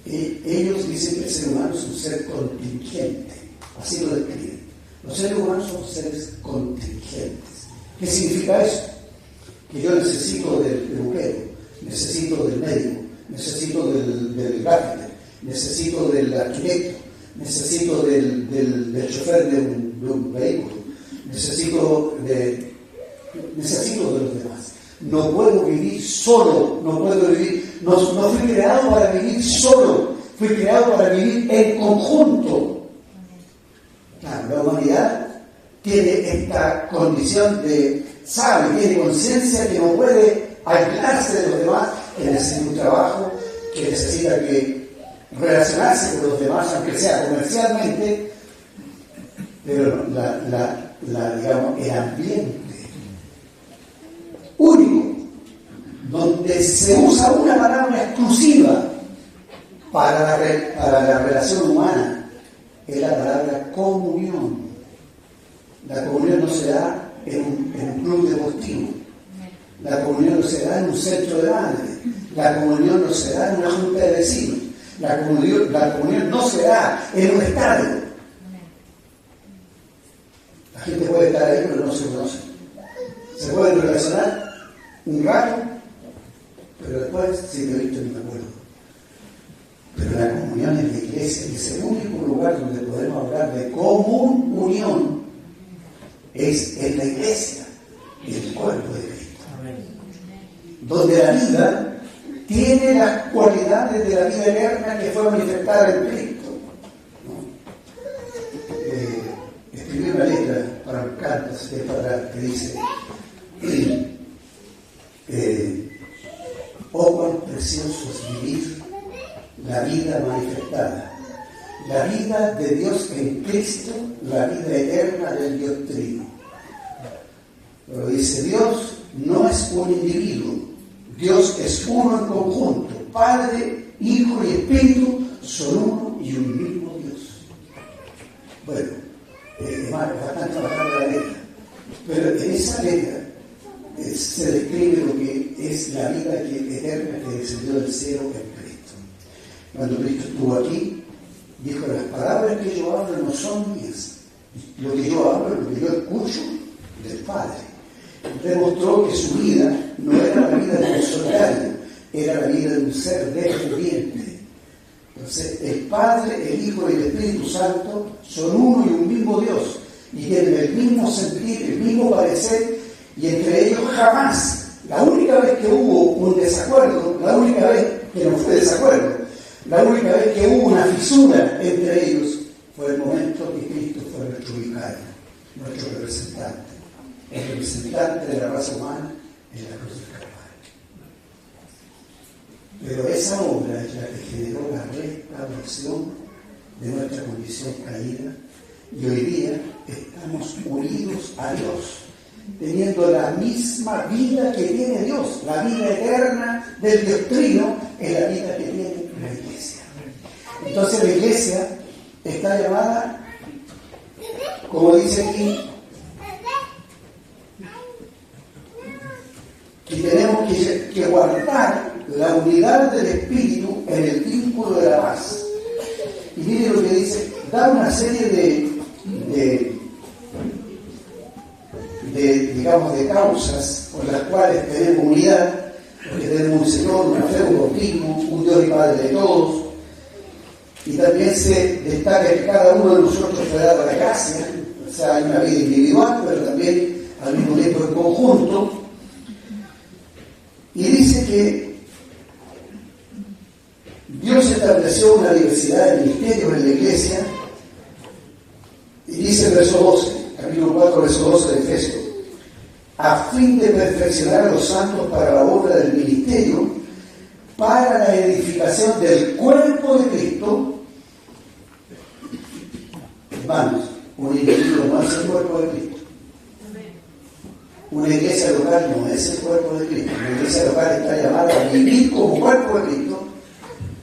ellos dicen que el ser humano es un ser contingente, así lo describen. Los seres humanos son seres contingentes. ¿Qué significa eso? Que yo necesito del peluquero, necesito del médico, necesito del gaffer, necesito del arquitecto, necesito del chofer de un vehículo, necesito de los demás. No puedo vivir solo, no fui creado para vivir solo, fui creado para vivir en conjunto. Claro, la humanidad tiene esta condición tiene conciencia que no puede aislarse de los demás, que necesita un trabajo, que necesita relacionarse con los demás, aunque sea comercialmente, pero digamos, el ambiente único, donde se usa una palabra exclusiva para la relación humana, es la palabra comunión. La comunión no se da en un club deportivo, la comunión no se da en un centro de madre, la comunión no se da en una junta de vecinos, la comunión no se da en un estadio. La gente puede estar ahí, pero no se conoce. Se pueden relacionar un rato, pero después, si te he visto, ni me acuerdo. Pero la comunión es la iglesia, y es el único lugar donde podemos hablar de común unión. Es la iglesia, el cuerpo de Cristo. Donde la vida tiene las cualidades de la vida eterna que fue manifestada en Cristo. Escribí una letra para un canto que dice: oh, cuán precioso es vivir la vida manifestada, la vida de Dios en Cristo, la vida eterna del Dios Trino. Pero dice, Dios no es un individuo, Dios es uno en conjunto, Padre, Hijo y Espíritu son uno y un mismo Dios. Bueno, hermano, bastante bajada la letra, pero en esa letra se describe lo que es la vida eterna que descendió del cielo en Cristo. Cuando Cristo estuvo aquí, dijo, las palabras que yo hablo no son mías, lo que yo hablo, lo que yo escucho del Padre. Demostró que su vida no era la vida de un solitario, era la vida de un ser viviente. Entonces, el Padre, el Hijo y el Espíritu Santo son uno y un mismo Dios, y tienen el mismo sentir, el mismo parecer, y entre ellos jamás, la única vez que hubo un desacuerdo, la única vez que no fue desacuerdo, la única vez que hubo una fisura entre ellos, fue el momento que Cristo fue nuestro vicario, nuestro representante, el representante de la raza humana en la cruz del Calvario. Pero esa obra es la que generó la restauración de nuestra condición caída, y hoy día estamos unidos a Dios, teniendo la misma vida que tiene Dios, la vida eterna del Dios Trino es la vida que tiene la Iglesia. Entonces la Iglesia está llamada, como dice aquí, que tenemos que guardar la unidad del Espíritu en el vínculo de la paz. Y mire lo que dice, da una serie de causas por las cuales tenemos unidad, porque tenemos un Señor, una fe, un bautismo, un Dios y Padre de todos, y también se destaca que cada uno de nosotros fue dado la gracia, o sea, hay una vida individual, pero también al mismo tiempo en conjunto, y dice que Dios estableció una diversidad de ministerios en la Iglesia, y dice el verso 12, capítulo 4, verso 12 de Efesios, a fin de perfeccionar a los santos para la obra del ministerio, para la edificación del cuerpo de Cristo. Hermanos, un individuo no es el cuerpo de Cristo. Una iglesia local no es el cuerpo de Cristo. Una iglesia local está llamada a vivir como cuerpo de Cristo,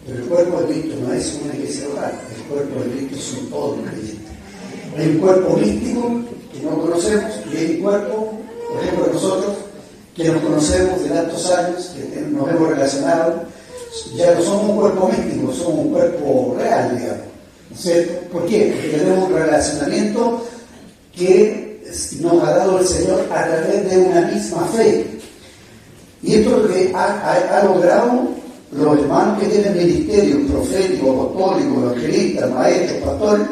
pero el cuerpo de Cristo no es una iglesia local. El cuerpo de Cristo es un todo creyente. Hay un cuerpo místico que no conocemos y hay un cuerpo, por ejemplo, nosotros, que nos conocemos de tantos años, que nos hemos relacionado, ya no somos un cuerpo místico, somos un cuerpo real, digamos. ¿No es cierto? ¿Por qué? Porque tenemos un relacionamiento que nos ha dado el Señor a través de una misma fe. Y esto es lo que ha logrado los hermanos que tienen ministerios proféticos, apostólicos, evangelistas, maestros, pastores.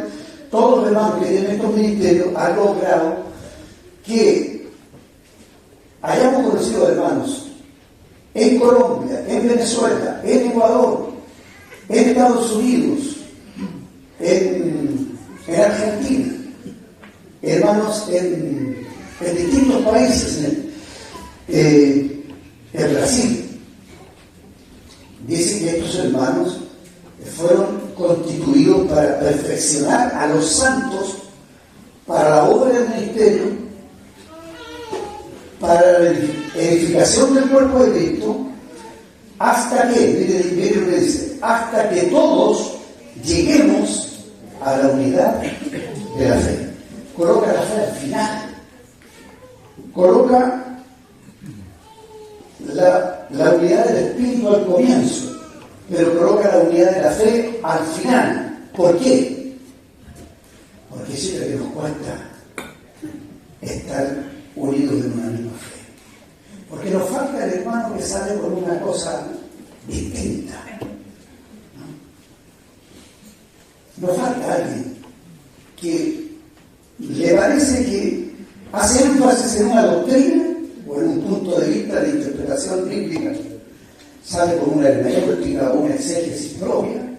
Todos los hermanos que tienen estos ministerios han logrado que hayamos conocido hermanos en Colombia, en Venezuela, en Ecuador, en Estados Unidos, en Argentina, hermanos en distintos países, en Brasil. Dice que estos hermanos fueron constituidos para perfeccionar a los santos para la obra del ministerio, para la edificación del cuerpo de Cristo, hasta que, mire lo que dice, hasta que todos lleguemos a la unidad de la fe. Coloca la fe al final, coloca la unidad del Espíritu al comienzo, pero coloca la unidad de la fe al final. ¿Por qué? Porque siempre que nos cuesta estar unidos en una misma fe. Porque nos falta el hermano que sale con una cosa distinta. Nos falta alguien que le parece que hace énfasis en una doctrina o en un punto de vista de interpretación bíblica, sale con una hermenéutica o una exégesis propia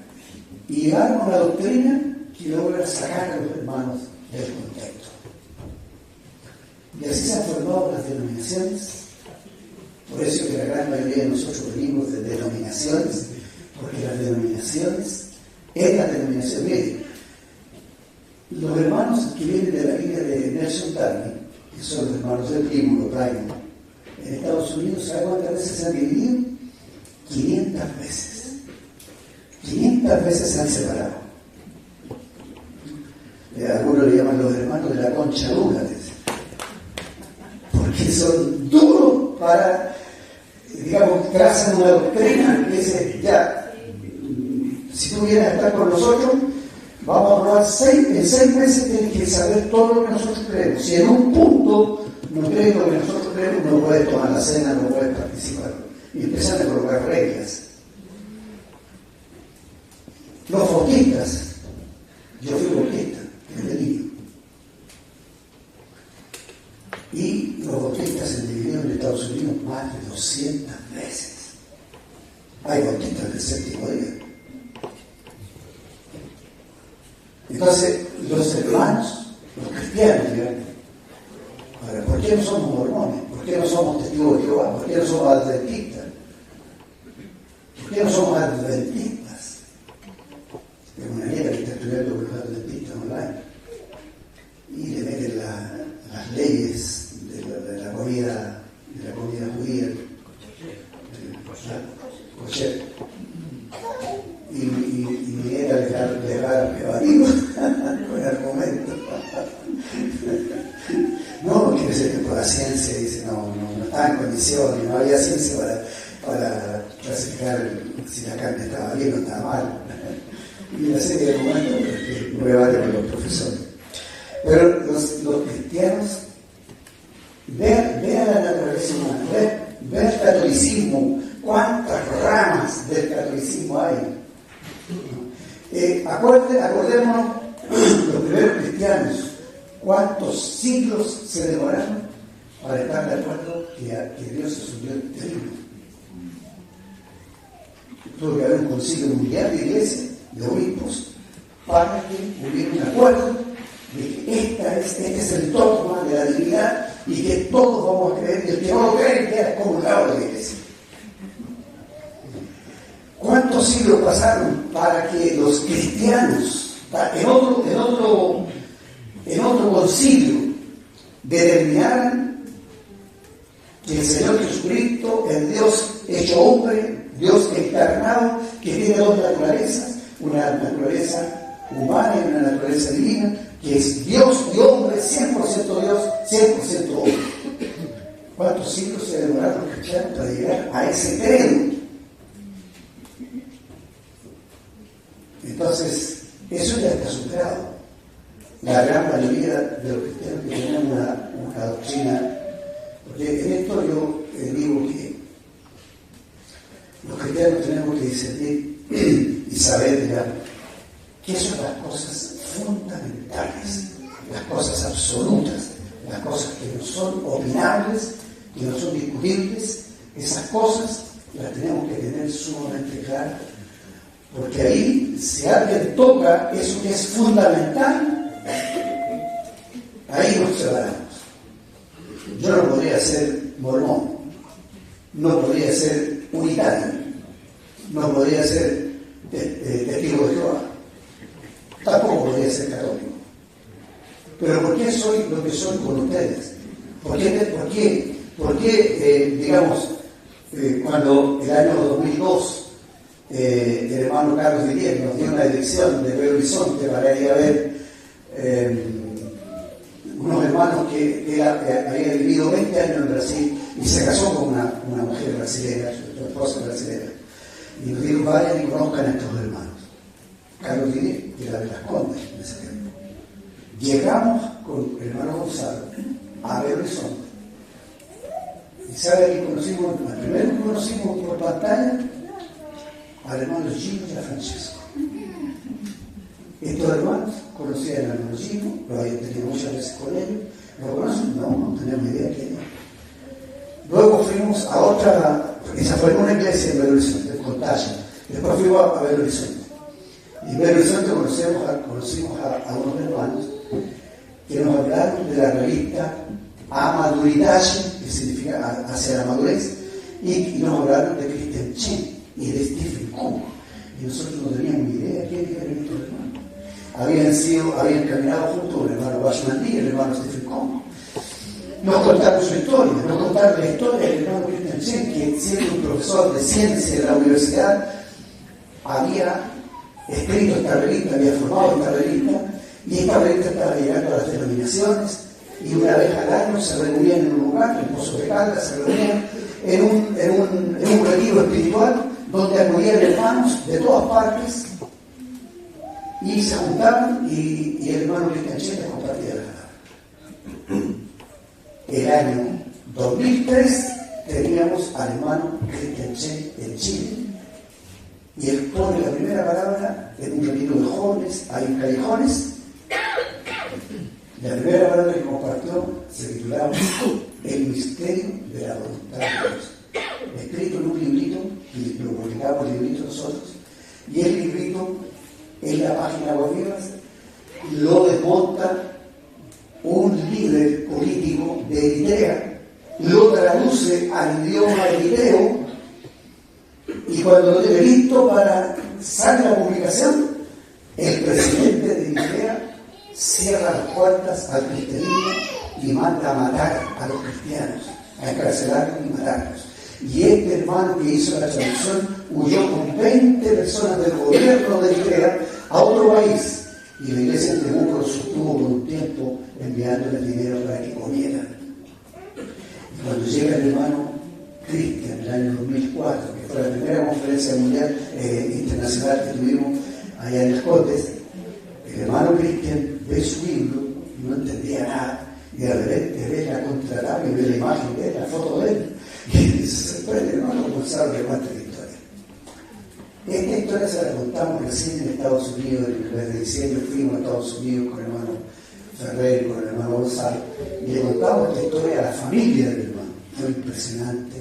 y arma una doctrina que logra sacar a los hermanos del contexto. Y así se han formado las denominaciones. Por eso que la gran mayoría de nosotros venimos de denominaciones Porque las denominaciones, en la denominación, miren, los hermanos que vienen de la línea de Nelson Darby, que son los hermanos del Prímulo, Raymond, en Estados Unidos, ¿sabe cuántas veces se han dividido? 500 veces. 500 veces se han separado. Algunos le llaman los hermanos de la concha dura, porque son duros para, digamos, trazan una doctrina que dice, ya, si tú vienes a estar con nosotros, vamos a probar en 6 meses tienes que saber todo lo que nosotros creemos. Si en un punto no crees lo que nosotros creemos, no puedes tomar la cena, no puedes participar. Y empiezan a colocar reglas. Los bautistas, yo fui bautista desde niño, y los bautistas se dividieron en Estados Unidos más de 200 veces. Hay bautistas del séptimo día. Entonces, los hermanos, los cristianos, digamos, ahora, ¿por qué no somos mormones? ¿Por qué no somos testigos de Jehová? ¿Por qué no somos adventistas? ¿Por qué no somos adventistas? Tengo una nieta que está estudiando con los adventistas online y le meten las leyes de la comida judía, kosher. Y mi nieta le va rebatido con argumentos. No, quiere ser que por la ciencia dice, no está en condiciones, no había ciencia para clasificar si la carne estaba bien o estaba mal. Y una serie de argumentos que rebate con los profesores. Pero los cristianos, vean la naturaleza humana, vean el catolicismo, cuántas ramas del catolicismo hay. Acordémonos, los primeros cristianos, cuántos siglos se demoraron para estar de acuerdo que Dios es un Dios terrible. Tuvo que haber un concilio mundial de iglesia, de obispos, para que hubiera un acuerdo de que este es el dogma de la divinidad y que todos vamos a creer, y el que no lo cree queda excomulgado de la iglesia. ¿Cuántos siglos pasaron para que los cristianos, en otro concilio, determinaran que el Señor Jesucristo, el Dios hecho hombre, Dios encarnado, que tiene dos naturalezas, una naturaleza humana y una naturaleza divina, que es Dios y hombre, 100% Dios, 100% hombre? ¿Cuántos siglos se demoraron los cristianos para llegar a ese credo? Entonces, eso ya está superado. La gran mayoría de los cristianos que tienen una doctrina, porque en esto yo digo que los cristianos tenemos que discernir y saber, digamos, qué son las cosas fundamentales, las cosas absolutas, las cosas que no son opinables, que no son discutibles. Esas cosas las tenemos que tener sumamente claras, porque ahí, si alguien toca eso que es fundamental, ahí nos separamos. Yo no podría ser mormón, no podría ser unitario, no podría ser testigo de Jehová, tampoco podría ser católico. Pero ¿por qué soy lo que soy con ustedes? ¿Por qué digamos, cuando el año 2002 el hermano Carlos Didier nos dio una dirección de Belo Horizonte para ir a ver unos hermanos que había vivido 20 años en Brasil y se casó con una mujer brasileña, su esposa brasileña, y nos dijo, vayan y conozcan a estos hermanos. Carlos Didier, que era de Las Condes en ese tiempo. Llegamos con el hermano Gonzalo a Belo Horizonte. ¿Y sabe a quién conocimos? Primero que conocimos por pantalla al hermano Gino y a Francesco. Estos hermanos conocían al hermano Gino, lo habían tenido muchas veces con ellos. ¿Lo conocen? No teníamos idea de quién era. Luego fuimos a otra, esa fue una iglesia en Belo Horizonte, en Contagio. Después fuimos a Belo Horizonte. Y en Belo Horizonte conocimos a unos hermanos que nos hablaron de la revista Amaduridade, que significa hacia la madurez, y nos hablaron de Christian Chen y de Stephen Cook. y nosotros no teníamos ni idea de quién eran estos hermanos. Habían caminado juntos con el hermano Bashman y el hermano Stephen Kong. Nos contaron su historia, nos contaron la historia del hermano Christian Chen, que siendo un profesor de ciencia de la universidad, había escrito esta revista, había formado esta revista, y esta revista estaba llegando a las denominaciones, y una vez al año se reunían en un lugar, en Pozo de Caldas, se reunían en un retiro espiritual donde acudían hermanos de todas partes y se juntaban y el hermano Christian Chen les compartía la palabra. El año 2003 teníamos al hermano Christian Chen en Chile y él pone la primera palabra en un retiro de jóvenes, hay callejones. La primera palabra que compartió se titulaba El misterio de la voluntad de Dios. Escrito en un librito, y lo publicamos el librito nosotros, y el librito en la página web lo desmonta un líder político de Eritrea, lo traduce al idioma eritreo, y cuando lo tiene listo para salir la publicación, el presidente de Eritrea cierra las puertas al cristianismo y manda a matar a los cristianos, a encarcelarlos y matarlos. Y este hermano que hizo la traducción huyó con 20 personas del gobierno de Eritrea a otro país. Y la iglesia de Temuco lo sostuvo por un tiempo enviándoles dinero para que comieran. Y cuando llega el hermano Cristian en el año 2004, que fue la primera conferencia mundial internacional que tuvimos allá en Escotes, el hermano Cristian ve su libro y no entendía nada. Y de repente ve la contratapa y ve la imagen, ve la foto de él. Y se sorprende, hermano, como sabe que cuenta la historia. Esta historia se la contamos recién en Estados Unidos, en el mes de diciembre fuimos a Estados Unidos con el hermano Ferrer y con el hermano Gonzalo, y le contamos esta historia a la familia del hermano. Fue impresionante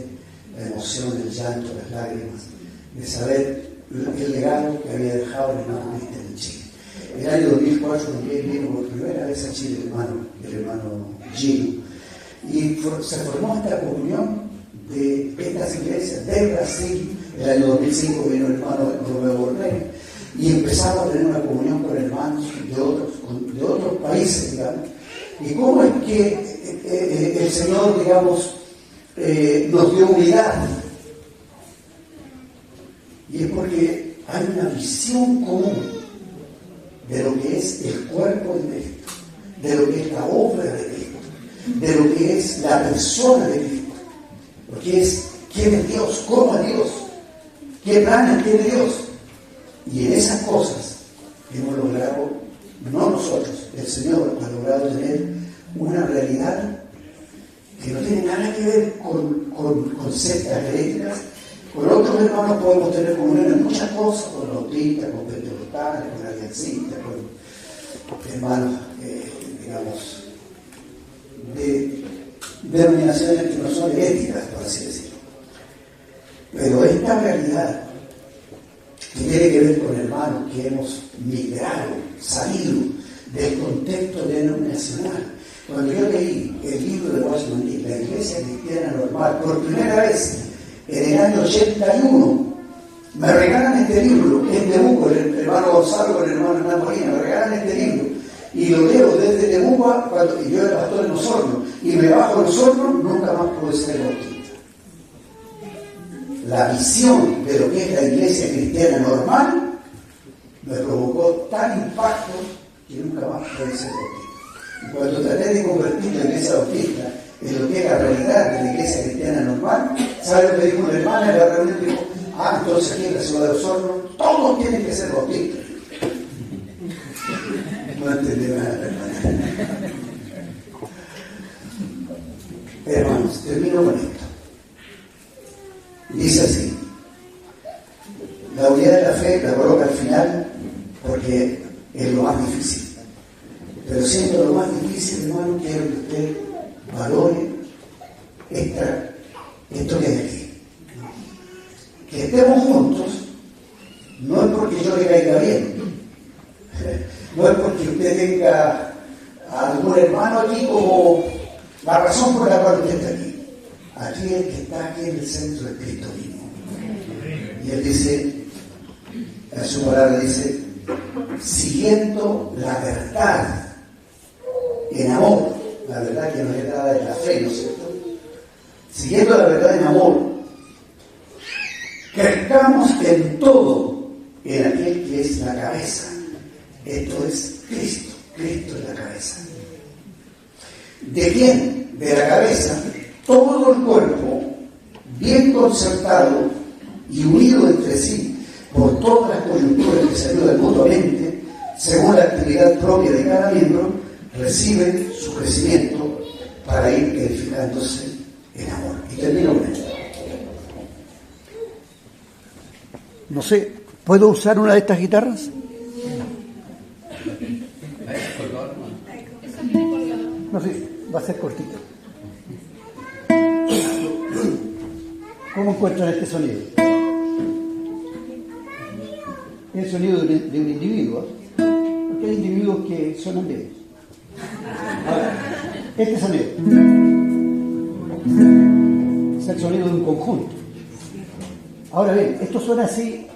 la emoción, el llanto, las lágrimas, de saber el legado que había dejado el hermano Cristian en Chile. En el año 2004 también vino por primera vez a Chile el hermano Gino, y se formó esta comunión de estas iglesias de Brasil. En el año 2005 vino el hermano Romeo Borrell y empezamos a tener una comunión con hermanos de otros países, digamos. Y cómo es que el Señor, digamos, nos dio unidad. Y es porque hay una visión común de lo que es el cuerpo de Cristo, de lo que es la obra de Cristo, de lo que es la persona de Cristo. Porque es quién es Dios, cómo es Dios, qué planes tiene Dios. Y en esas cosas hemos logrado, no nosotros, el Señor ha logrado tener una realidad que no tiene nada que ver con sectas heréticas. Con otros hermanos podemos tener comunión en muchas cosas, con bautistas, con pentecostales, con aliancistas, con hermanos, digamos, de denominaciones que no son heréticas, por así decirlo. Pero esta realidad que tiene que ver con hermanos que hemos migrado, salido del contexto denominacional. Cuando yo leí el libro de Watchman Nee, La Iglesia Cristiana Normal, por primera vez en el año 81, me regalan este libro, que es de Temuco, el hermano Gonzalo con el hermano Hernán Molina, me regalan este libro, y lo leo desde Temuco, y yo era pastor en Osorno, y me bajo en Osorno, nunca más pude ser bautista. La visión de lo que es la iglesia cristiana normal me provocó tal impacto que nunca más pude ser bautista. Y cuando traté de convertir la iglesia bautista en lo que es la realidad de la iglesia cristiana normal, ¿sabe lo que dijo una hermana en la reunión? Dijo, entonces aquí en la ciudad de Osorno todos tienen que ser bautistas. No entendí nada, hermana. Hermanos, termino con esto. Dice así: la unidad de la fe la coloca al final porque es lo más difícil. Pero siendo lo más difícil, hermano, quiero que usted valore esto que hay aquí. Que estemos juntos no es porque yo le caiga bien, no es porque usted tenga a algún hermano aquí como la razón por la cual usted está aquí. Aquí el que está aquí en el centro de Cristo mismo. Y él dice, en su palabra dice, siguiendo la verdad en amor, la verdad que nos es dada en la fe, ¿no es cierto? Siguiendo la verdad en amor, crezcamos en todo en aquel que es la cabeza. Esto es Cristo. Cristo es la cabeza. ¿De quién? De la cabeza, todo el cuerpo, bien concertado y unido entre sí por todas las coyunturas que se ayudan mutuamente, según la actividad propia de cada miembro, recibe su crecimiento para ir edificándose en amor. Y termino con esto. No sé, ¿puedo usar una de estas guitarras? No sé, va a ser cortito. ¿Cómo encuentran este sonido? Es el sonido de un individuo, porque hay individuos que suenan bien. Ahora, este sonido es el sonido de un conjunto. Ahora bien, esto suena así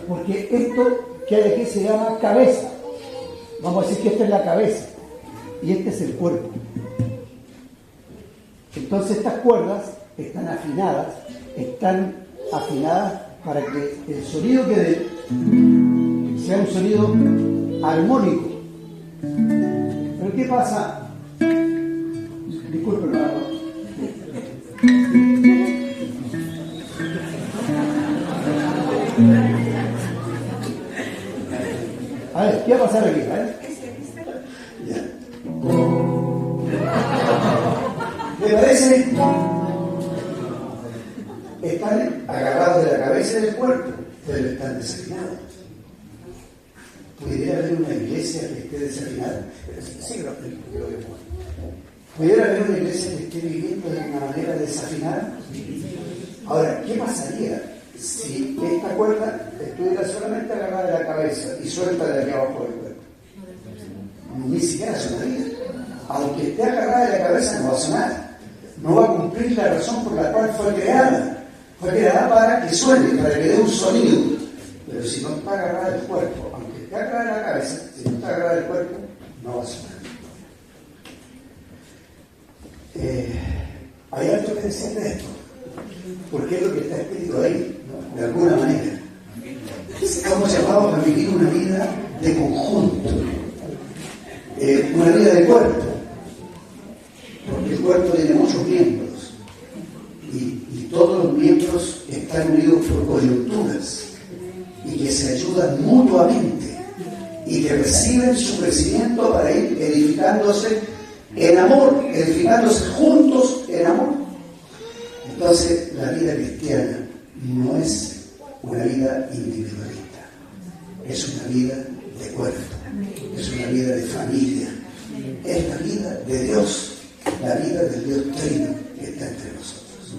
porque esto que hay aquí se llama cabeza. Vamos a decir que esta es la cabeza y este es el cuerpo. Entonces estas cuerdas están afinadas para que el sonido que dé sea un sonido armónico. Pero ¿qué pasa? Disculpen, hermano. A ver, ¿qué va a pasar aquí? A ver. Ya. ¿Me parece? Están agarrados de la cabeza y del cuerpo, pero están desafinados. ¿Pudiera haber una iglesia que esté desafinada? Sí, lo veo. ¿Pudiera haber una iglesia que esté viviendo de una manera desafinada? Ahora, ¿qué pasaría si esta cuerda estuviera solamente agarrada de la cabeza y suelta de aquí abajo del cuerpo? Ni siquiera sonaría. Aunque esté agarrada de la cabeza, no va a sonar. No va a cumplir la razón por la cual fue creada. Fue creada para que suene, para que dé un sonido. Pero si no está agarrada del cuerpo, aunque esté agarrada de la cabeza, si no está agarrada del cuerpo, no va a sonar. Hay algo que decir de esto, porque es lo que está escrito ahí, ¿no? De alguna manera. Estamos llamados a vivir una vida de conjunto, una vida de cuerpo, porque el cuerpo tiene muchos miembros y todos los miembros están unidos por coyunturas y que se ayudan mutuamente y que reciben su crecimiento para ir edificándose en amor, edificándose juntos en amor. Entonces, la vida cristiana no es una vida individualista, es una vida de cuerpo, es una vida de familia, es la vida de Dios, la vida del Dios Trino que está entre nosotros.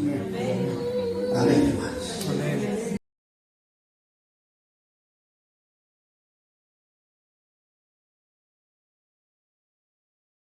Amén, hermanos.